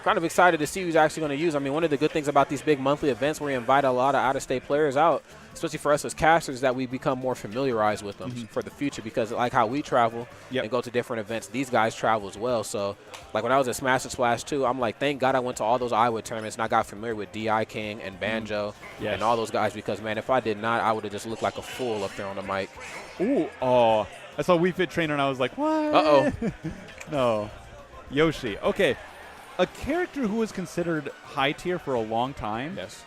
kind of excited to see who he's actually going to use. I mean, one of the good things about these big monthly events where we invite a lot of out-of-state players out, especially for us as casters, is that we become more familiarized with them for the future because like how we travel and go to different events, these guys travel as well. So like when I was at Smash and Splash 2, I'm like, thank God I went to all those Iowa tournaments and I got familiar with D.I. King and Banjo and all those guys because, man, if I did not, I would have just looked like a fool up there on the mic. Ooh, oh. I saw Wii Fit Trainer and I was like, what? Uh-oh. No. Yoshi. Okay. A character who was considered high tier for a long time. Yes.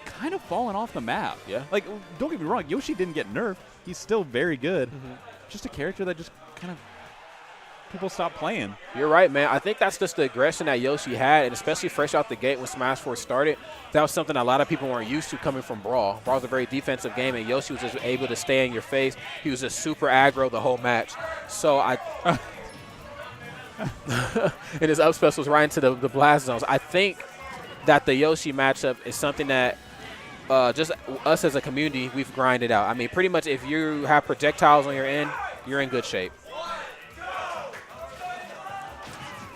Kind of fallen off the map. Yeah. Like, don't get me wrong, Yoshi didn't get nerfed. He's still very good. Just a character that just kind of people stopped playing. You're right, man. I think that's just the aggression that Yoshi had, and especially fresh out the gate when Smash 4 started. That was something a lot of people weren't used to coming from Brawl. Brawl was a very defensive game, and Yoshi was just able to stay in your face. He was just super aggro the whole match. So and his up specials right into the blast zones. I think that the Yoshi matchup is something that just us as a community, we've grinded out. I mean, pretty much if you have projectiles on your end, you're in good shape.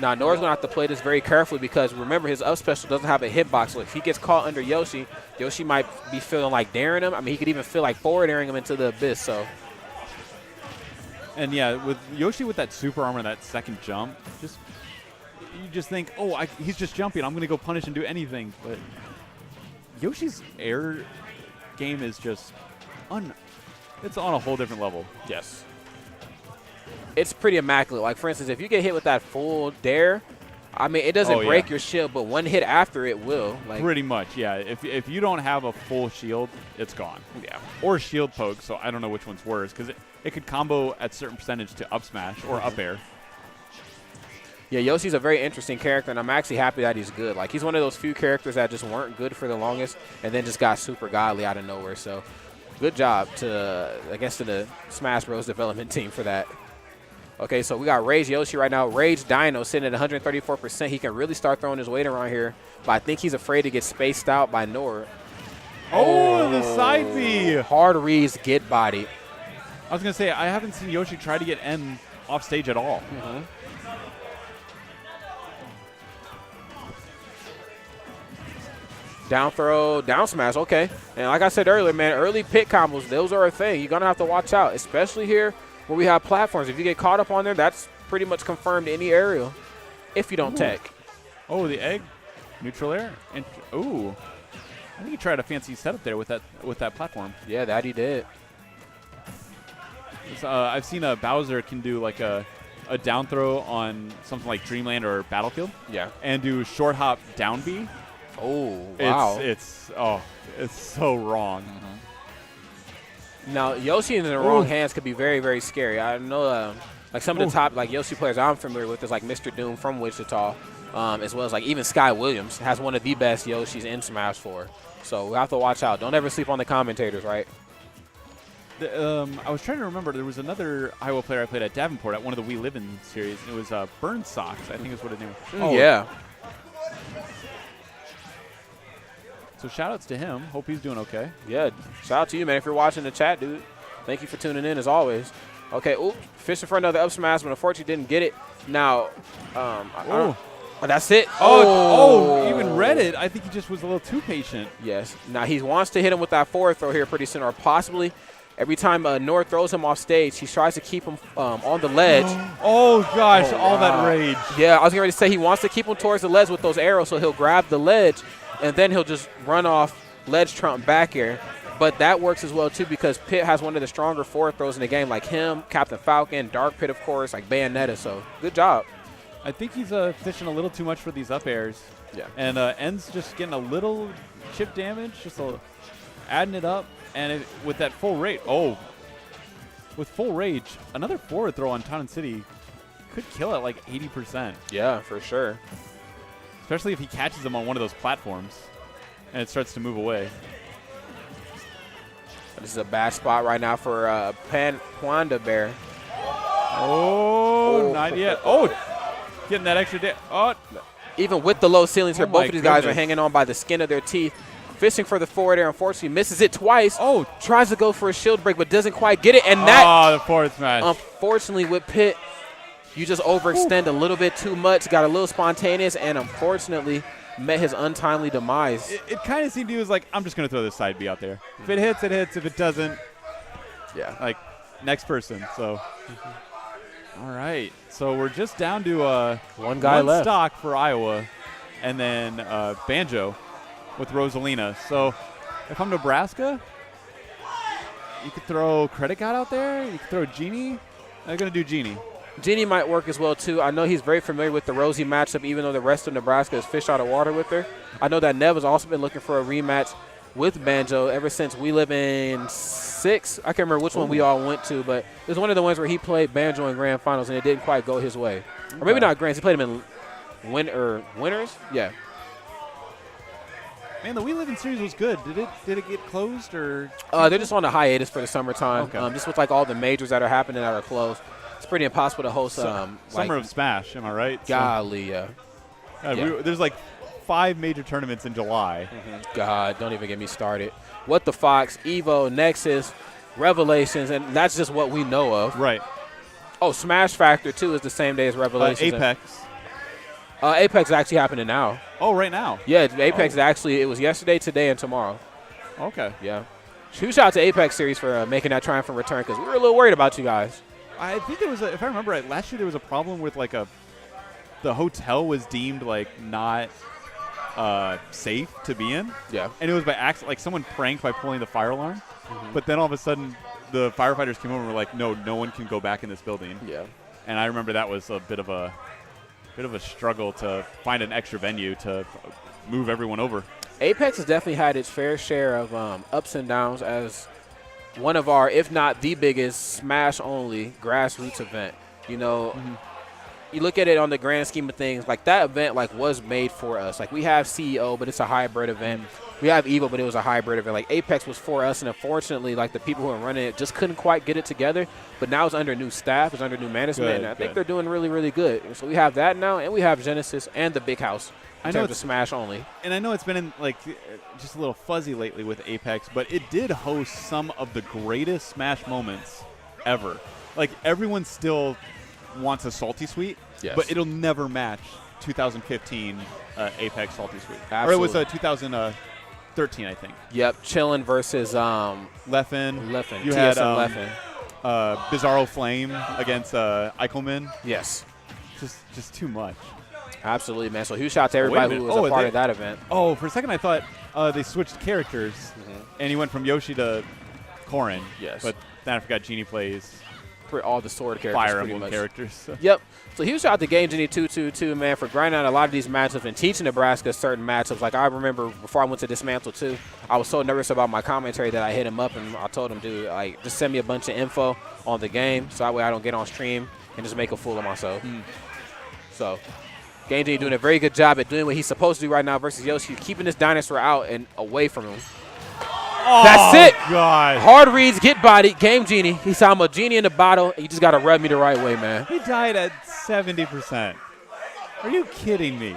Now, Nora's going to have to play this very carefully because, remember, his up special doesn't have a hitbox. So if he gets caught under Yoshi, Yoshi might be feeling like daring him. I mean, he could even feel like forward airing him into the abyss. So. And, yeah, with Yoshi with that super armor, that second jump, you just think, oh, he's just jumping. I'm going to go punish and do anything. But Yoshi's air game is just it's on a whole different level. Yes. It's pretty immaculate. Like, for instance, if you get hit with that full dare, I mean, it doesn't break your shield, but one hit after it will. Like, pretty much, yeah. If you don't have a full shield, it's gone. Yeah. Or shield poke, so I don't know which one's worse, because it could combo at certain percentage to up smash or up air. Yeah, Yoshi's a very interesting character, and I'm actually happy that he's good. Like, he's one of those few characters that just weren't good for the longest and then just got super godly out of nowhere. So, good job to the Smash Bros. Development team for that. Okay, so we got Rage Yoshi right now. Rage Dino sitting at 134%. He can really start throwing his weight around here, but I think he's afraid to get spaced out by Nor. Oh, the side B. Hard reads, get bodied. I was going to say, I haven't seen Yoshi try to get N off stage at all. Down throw, down smash, okay. And like I said earlier, man, early pit combos, those are a thing. You're going to have to watch out, especially here where we have platforms. If you get caught up on there, that's pretty much confirmed any aerial if you don't tech. Oh, the egg, neutral air. And, ooh, I think he tried a fancy setup there with that platform. Yeah, that he did. I've seen a Bowser can do like a down throw on something like Dreamland or Battlefield. Yeah. And do short hop down B. Oh, wow. It's so wrong. Now, Yoshi in the wrong hands could be very, very scary. I know like some of the top like Yoshi players I'm familiar with is like Mr. Doom from Wichita, as well as like even Sky Williams has one of the best Yoshis in Smash 4. So we have to watch out. Don't ever sleep on the commentators, right? I was trying to remember. There was another Iowa player I played at Davenport at one of the We Live In series. And it was Burn Sox, I think is what his name was. Oh, yeah. So shout-outs to him. Hope he's doing okay. Yeah, shout out to you, man, if you're watching the chat, dude. Thank you for tuning in, as always. Okay, fishing for another up smash, but unfortunately didn't get it. Now, that's it. Even read it. I think he just was a little too patient. Yes. Now, he wants to hit him with that forward throw here pretty soon, or possibly every time North throws him off stage, he tries to keep him on the ledge. Oh, gosh, all that rage. Yeah, I was getting ready to say he wants to keep him towards the ledge with those arrows, so he'll grab the ledge, and then he'll just run off ledge trump back air. But that works as well, too, because Pitt has one of the stronger forward throws in the game, like him, Captain Falcon, Dark Pit, of course, like Bayonetta. So good job. I think he's fishing a little too much for these up airs. Yeah. And N's just getting a little chip damage, just adding it up. And with that full rate, with full rage, another forward throw on Town and City could kill it like 80%. Yeah, for sure. Especially if he catches him on one of those platforms and it starts to move away. This is a bad spot right now for Panda Bear. Not yet. Getting that extra Even with the low ceilings here, both of these guys are goodness. hanging on by the skin of their teeth. Fishing for the forward air, unfortunately misses it twice. Tries to go for a shield break, but doesn't quite get it. And the forward smash. Unfortunately, with Pitt, you just overextend a little bit too much, got a little spontaneous, and unfortunately met his untimely demise. It kind of seemed he was like, I'm just going to throw this side B out there. If it hits, it hits. If it doesn't, like, next person. So, all right. So we're just down to one guy left. Stock for Iowa, and then Banjo with Rosalina. So if I'm Nebraska, you could throw Credit God out there. You could throw Genie. I'm going to do Genie. Genie might work as well, too. I know he's very familiar with the Rosie matchup, even though the rest of Nebraska is fish out of water with her. I know that Nev has also been looking for a rematch with Banjo ever since We Live In 6. I can't remember which one we all went to, but it was one of the ones where he played Banjo in grand finals, and it didn't quite go his way. Or maybe not grands. He played him in winners? Yeah. Man, the We Live In series was good. Did it get closed or? They're just on a hiatus for the summertime. Okay. Just with like all the majors that are happening that are closed. It's pretty impossible to host. Summer of Smash, am I right? Golly, yeah. There's like 5 major tournaments in July. God, don't even get me started. What the Fox, Evo, Nexus, Revelations, and that's just what we know of. Right. Oh, Smash Factor 2 is the same day as Revelations. Apex. Apex is actually happening now. Oh, right now? Yeah, Apex is actually, it was yesterday, today, and tomorrow. Okay. Yeah. Huge shout out to Apex Series for making that triumphant return, because we were a little worried about you guys. I think there was if I remember right, last year there was a problem with like the hotel was deemed like not safe to be in. Yeah. And it was by accident, like someone pranked by pulling the fire alarm. But then all of a sudden the firefighters came over and were like, no one can go back in this building. Yeah. And I remember that was a bit of a struggle to find an extra venue to move everyone over. Apex has definitely had its fair share of ups and downs as one of our, if not the biggest, Smash-only grassroots event. You know, you look at it on the grand scheme of things, like that event was made for us. Like we have CEO, but it's a hybrid event. We have Evo, but it was a hybrid event. Like Apex was for us, and unfortunately, like the people who are running it just couldn't quite get it together. But now it's under new staff, it's under new management, and I think they're doing really, really good. And so we have that now, and we have Genesis and the Big House in terms of Smash only. And I know it's been in like just a little fuzzy lately with Apex, but it did host some of the greatest Smash moments ever. Like, everyone still wants a salty sweet, but it'll never match 2015 Apex salty sweet. Absolutely. Or it was 2013, I think. Yep, Chillin versus Leffen. You TSM had Leffen. Bizarro Flame against Eichelman. Yes. Just too much. Absolutely, man. So huge shout out to everybody who was a part of that event. Oh, for a second I thought they switched characters, and he went from Yoshi to Corrin. Yes. But then I forgot Genie plays For all the sword characters. Fire pretty Emblem much. characters. So. Yep. So huge shout out to Game Genie 222, man, for grinding out a lot of these matchups and teaching Nebraska certain matchups. Like, I remember before I went to Dismantle 2, I was so nervous about my commentary that I hit him up and I told him, dude, like, just send me a bunch of info on the game so that way I don't get on stream and just make a fool of myself. So Game Genie doing a very good job at doing what he's supposed to do right now versus Yoshi, keeping this dinosaur out and away from him. Oh, that's it. God. Hard reads, get bodied. Game Genie. He said, I'm a genie in the bottle. You just got to rub me the right way, man. He died at 70%. Are you kidding me?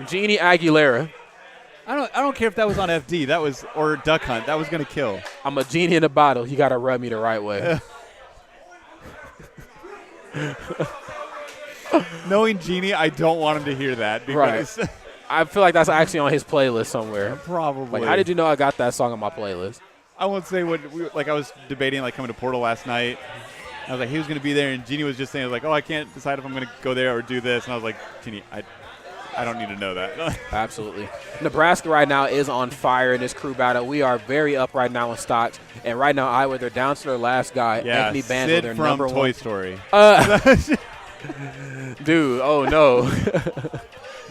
Genie Aguilera. I don't care if that was on FD. That was or Duck Hunt. That was gonna kill. I'm a genie in the bottle. You got to rub me the right way. Knowing Genie, I don't want him to hear that because I feel like that's actually on his playlist somewhere. Probably. Like, how did you know I got that song on my playlist? I won't say what. I was debating like coming to Portal last night. I was like, he was going to be there, and Genie was just saying like, oh, I can't decide if I'm going to go there or do this. And I was like, Genie, I don't need to know that. Absolutely. Nebraska right now is on fire in this crew battle. We are very up right now in stocks, and right now Iowa, they're down to their last guy, Anthony Banjo, Sid their from number Toy one. Story. Dude, oh no.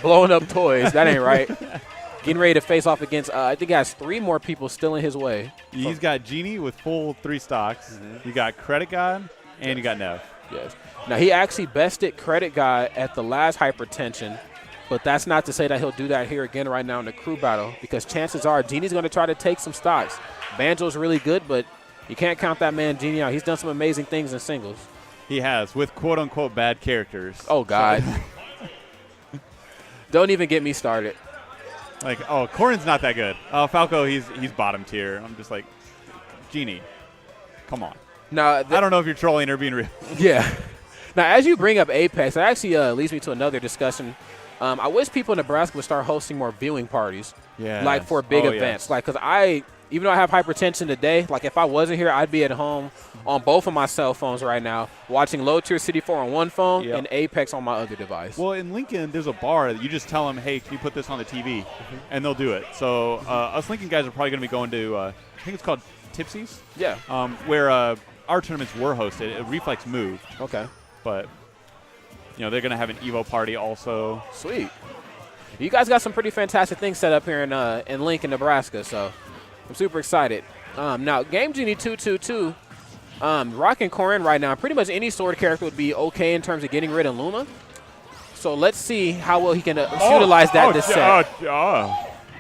Blowing up toys. That ain't right. Getting ready to face off against, I think he has 3 more people still in his way. He's got Genie with full 3 stocks. You got Credit God, and you got Nev. Yes. Now, he actually bested Credit God at the last Hypertension, but that's not to say that he'll do that here again right now in the crew battle, because chances are Genie's going to try to take some stocks. Banjo's really good, but you can't count that man Genie out. He's done some amazing things in singles. He has, with quote-unquote bad characters. Oh, God. Don't even get me started. Like, oh, Corrin's not that good. Falco, he's bottom tier. I'm just like, Genie, come on. Now, I don't know if you're trolling or being real. Yeah. Now, as you bring up Apex, that actually leads me to another discussion. I wish people in Nebraska would start hosting more viewing parties, like for big events. Yes. Like, because even though I have hypertension today, like if I wasn't here, I'd be at home on both of my cell phones right now, watching Low Tier City 4 on one phone and Apex on my other device. Well, in Lincoln, there's a bar that you just tell them, hey, can you put this on the TV? And they'll do it. So us Lincoln guys are probably going to be going to, I think it's called Tipsy's. Yeah. Where our tournaments were hosted. Reflex moved. Okay. But, they're going to have an Evo party also. Sweet. You guys got some pretty fantastic things set up here in Lincoln, Nebraska, so I'm super excited. Now, Game Genie 222, rocking Corrin right now. Pretty much any sword character would be okay in terms of getting rid of Luma. So let's see how well he can utilize that this set.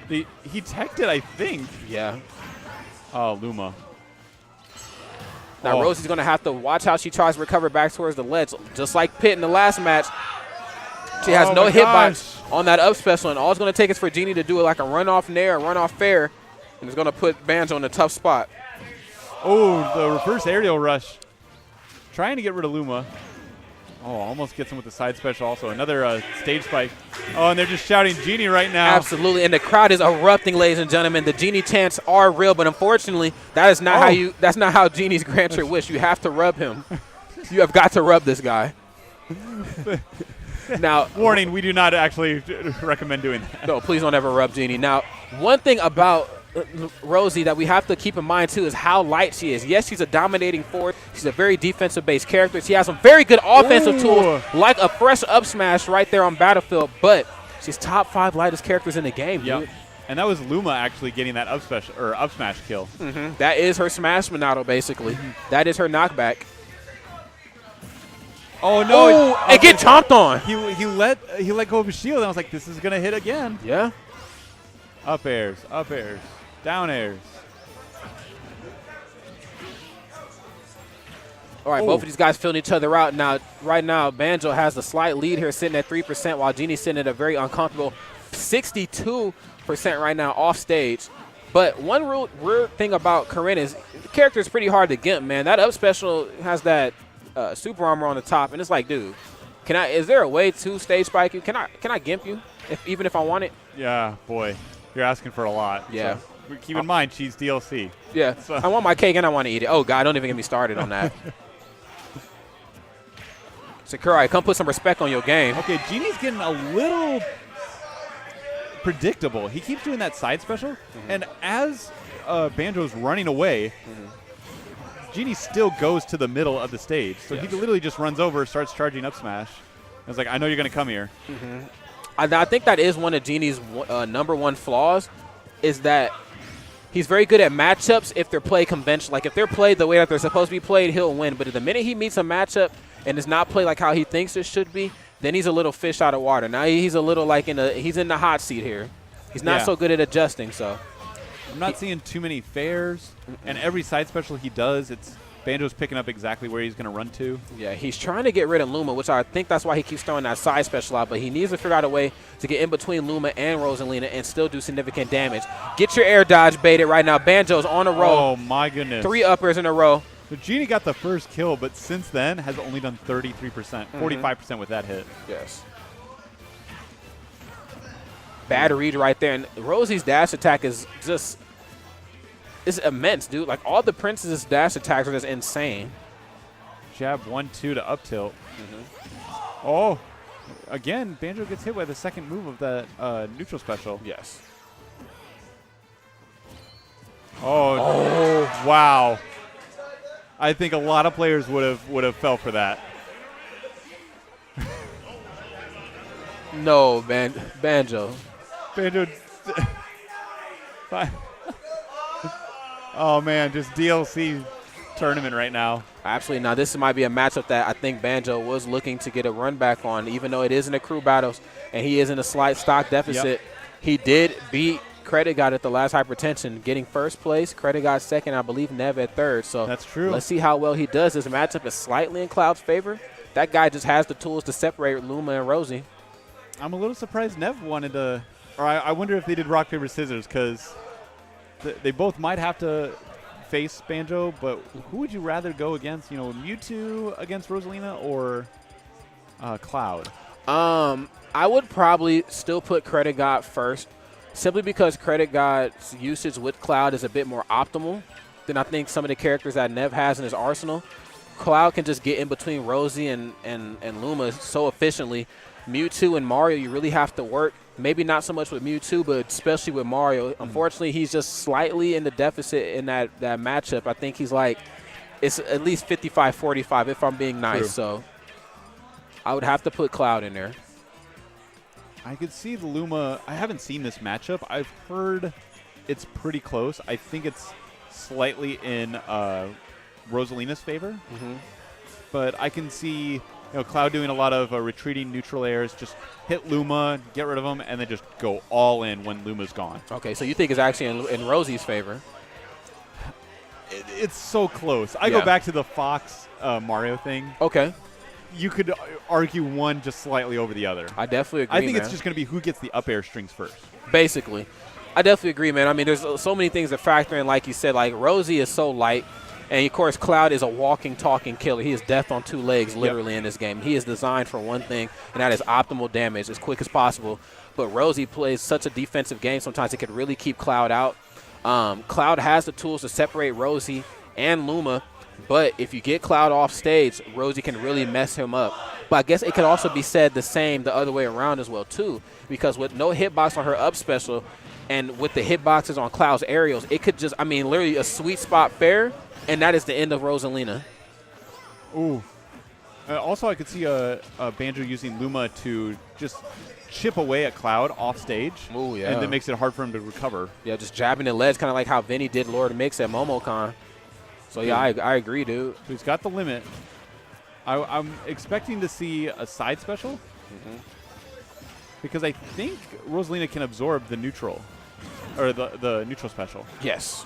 He teched it, I think. Yeah. Oh, Luma. Now, Rosie's going to have to watch how she tries to recover back towards the ledge. Just like Pitt in the last match, she has no hitbox on that up special, and all it's going to take is for Genie to do it like a run-off nair, a run-off fair, and it's going to put Banjo in a tough spot. Oh, the reverse aerial rush. Trying to get rid of Luma. Oh, almost gets him with the side special also. Another stage spike. Oh, and they're just shouting Genie right now. Absolutely, and the crowd is erupting, ladies and gentlemen. The Genie chants are real, but unfortunately, that is not that's not how Genies grant your wish. You have to rub him. You have got to rub this guy. Now, warning, we do not actually recommend doing that. No, please don't ever rub Genie. Now, one thing about Rosie that we have to keep in mind, too, is how light she is. Yes, she's a dominating forward. She's a very defensive-based character. She has some very good offensive tools, like a fresh up smash right there on Battlefield, but she's top 5 lightest characters in the game, dude. And that was Luma actually getting that up smash kill. That is her smash Monado, basically. That is her knockback. Oh, no. And get chomped on. He let go of his shield, and I was like, this is going to hit again. Yeah. Up airs, down airs. All right, both of these guys filling each other out. Now, right now, Banjo has the slight lead here, sitting at 3%, while Genie's sitting at a very uncomfortable 62% right now off stage. But one weird thing about Corinne is the character is pretty hard to gimp, man. That up special has that super armor on the top, and it's like, dude, is there a way to stage spike you? Can I gimp you, even if I want it? Yeah, boy, you're asking for a lot. Yeah. So keep in mind, she's DLC. Yeah, so. I want my cake and I want to eat it. Oh, God, don't even get me started on that. Sakurai, come put some respect on your game. Okay, Genie's getting a little predictable. He keeps doing that side special, and as Banjo's running away, Genie still goes to the middle of the stage. So he literally just runs over, starts charging up smash. I was like, I know you're going to come here. I think that is one of Genie's number one flaws, is that he's very good at matchups if they're played conventional. Like, if they're played the way that they're supposed to be played, he'll win. But the minute he meets a matchup and it's not played like how he thinks it should be, then he's a little fish out of water. Now he's a little like he's in the hot seat here. He's not so good at adjusting, so. I'm not seeing too many fairs, and every side special he does, Banjo's picking up exactly where he's going to run to. Yeah, he's trying to get rid of Luma, which I think that's why he keeps throwing that side special out, but he needs to figure out a way to get in between Luma and Rosalina and still do significant damage. Get your air dodge baited right now. Banjo's on a roll. Oh, my goodness. 3 uppers in a row. So Genie got the first kill, but since then has only done 33%, 45% with that hit. Yes. Bad read right there. And Rosie's dash attack is just it's immense, dude. Like, all the Princess's dash attacks are just insane. Jab 1-2 to up tilt. Oh, again, Banjo gets hit by the second move of that neutral special. Yes. Oh, wow. I think a lot of players would have fell for that. No, Banjo. Banjo. Oh, man, just DLC tournament right now. Absolutely. Now, this might be a matchup that I think Banjo was looking to get a run back on, even though it is in the crew battles and he is in a slight stock deficit. He did beat Credit God at the last Hypertension, getting first place. Credit God second, I believe Nev at third. So that's true. Let's see how well he does. This matchup is slightly in Cloud's favor. That guy just has the tools to separate Luma and Rosie. I'm a little surprised Nev wanted to, or I wonder if they did rock, paper, scissors, because they both might have to face Banjo, but who would you rather go against? You know, Mewtwo against Rosalina or Cloud? I would probably still put Credit God first, simply because Credit God's usage with Cloud is a bit more optimal than I think some of the characters that Nev has in his arsenal. Cloud can just get in between Rosie and Luma so efficiently. Mewtwo and Mario, you really have to work. Maybe not so much with Mewtwo, but especially with Mario. Unfortunately, he's just slightly in the deficit in that matchup. I think he's like, it's at least 55-45 if I'm being nice. True. So I would have to put Cloud in there. I could see the Luma. I haven't seen this matchup. I've heard it's pretty close. I think it's slightly in Rosalina's favor. But I can see Cloud doing a lot of retreating neutral airs, just hit Luma, get rid of him, and then just go all in when Luma's gone. Okay, so you think it's actually in Rosie's favor. It's so close. I go back to the Fox Mario thing. Okay. You could argue one just slightly over the other. I definitely agree, I think it's just going to be who gets the up air strings first. Basically. I definitely agree, man. I mean, there's so many things that factor in, like you said. Like, Rosie is so light. And, of course, Cloud is a walking, talking killer. He is death on 2 legs, literally, in this game. He is designed for one thing, and that is optimal damage as quick as possible. But Rosie plays such a defensive game sometimes it could really keep Cloud out. Cloud has the tools to separate Rosie and Luma, but if you get Cloud off stage, Rosie can really mess him up. But I guess it could also be said the other way around as well, too, because with no hitbox on her up special and with the hitboxes on Cloud's aerials, it could just, literally a sweet spot fair. And that is the end of Rosalina. Ooh. Also, I could see a Banjo using Luma to just chip away at Cloud off stage. Ooh, yeah. And that makes it hard for him to recover. Yeah, just jabbing the ledge, kind of like how Vinny did Lord Mix at MomoCon. So, yeah, I agree, dude. So he's got the limit. I'm expecting to see a side special. Because I think Rosalina can absorb the neutral. Or the neutral special. Yes.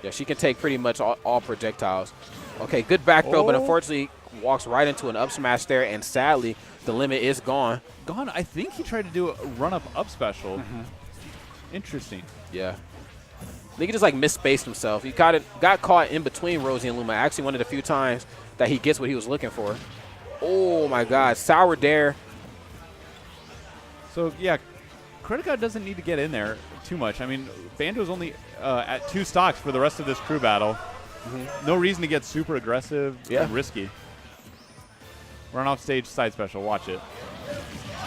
Yeah, she can take pretty much all projectiles. Okay, good back throw, but unfortunately walks right into an up smash there, and sadly, the limit is gone. I think he tried to do a run-up special. Interesting. Yeah. think he just like misspaced himself. He got caught in between Rosie and Luma. Actually, one of the few times that he gets what he was looking for. Oh my God, sour dare. So yeah, Credit Card doesn't need to get in there too much. I mean, Banjo's only at 2 stocks for the rest of this crew battle. No reason to get super aggressive and risky. Run off stage side special. Watch it.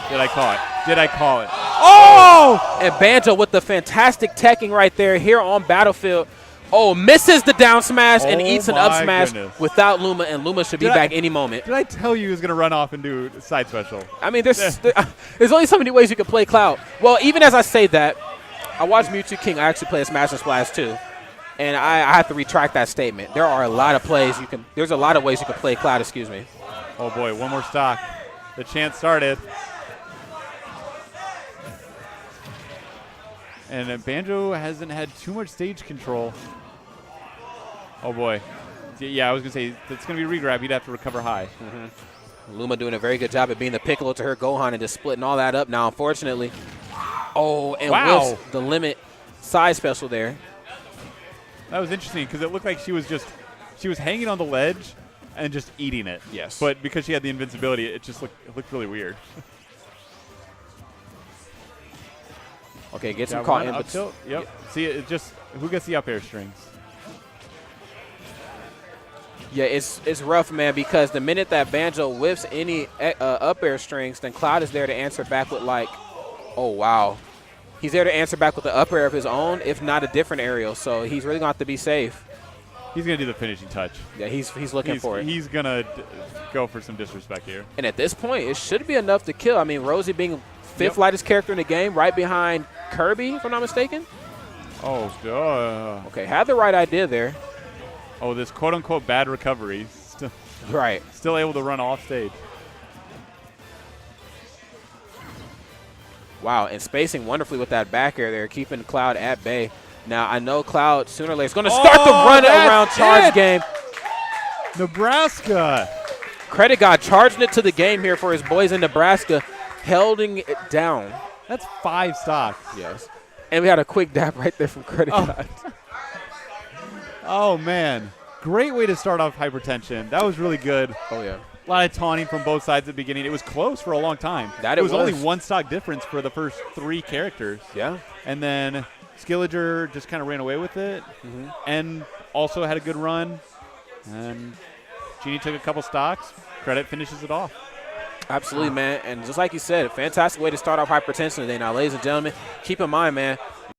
Did I call it? Did I call it? Oh! And Banjo with the fantastic teching right there here on Battlefield. Oh, misses the down smash and eats an up smash without Luma, and Luma should be back any moment. Did I tell you he was going to run off and do side special? I mean, there's only so many ways you can play Cloud. Well, even as I say that, I watched Mewtwo King actually play a Smash and Splash too, and I have to retract that statement. There are a lot of plays you can. There's a lot of ways you can play Cloud. Excuse me. Oh boy, one more stock. The chance started. And Banjo hasn't had too much stage control. Oh boy. Yeah, I was going to say, it's going to be a regrab. He'd have to recover high. Luma doing a very good job at being the Piccolo to her Gohan and just splitting all that up now, unfortunately. Oh, and whiffs the limit side special there. That was interesting because it looked like she was hanging on the ledge and just eating it. Yes. But because she had the invincibility, it looked really weird. Okay, gets him caught in. Up tilt. Yep. See, it just who gets the up air strings? Yeah, it's rough, man, because the minute that Banjo whiffs any up air strings, then Cloud is there to answer back with like, oh wow, he's there to answer back with the up air of his own, if not a different aerial. So he's really gonna have to be safe. He's gonna do the finishing touch. Yeah, he's looking for it. He's gonna go for some disrespect here. And at this point, it should be enough to kill. I mean, Rosie being fifth lightest character in the game, right behind Kirby, if I'm not mistaken. Oh, duh. Okay, had the right idea there. Oh, this quote-unquote bad recovery. Right. Still able to run off stage. Wow, and spacing wonderfully with that back air there, keeping Cloud at bay. Now, I know Cloud sooner or later is going to start the run around charge game. Nebraska. Credit God charging it to the game here for his boys in Nebraska, holding it down. That's 5 stocks. Yes. And we had a quick dab right there from Credit God. Oh, man. Great way to start off Hypertension. That was really good. Oh, yeah. A lot of taunting from both sides at the beginning. It was close for a long time. It was only 1 stock difference for the first 3 characters. Yeah. And then Skilliger just kind of ran away with it and also had a good run. And Genie took a couple stocks. Credit finishes it off. Absolutely, man. And just like you said, a fantastic way to start off Hypertension today. Now, ladies and gentlemen, keep in mind, man,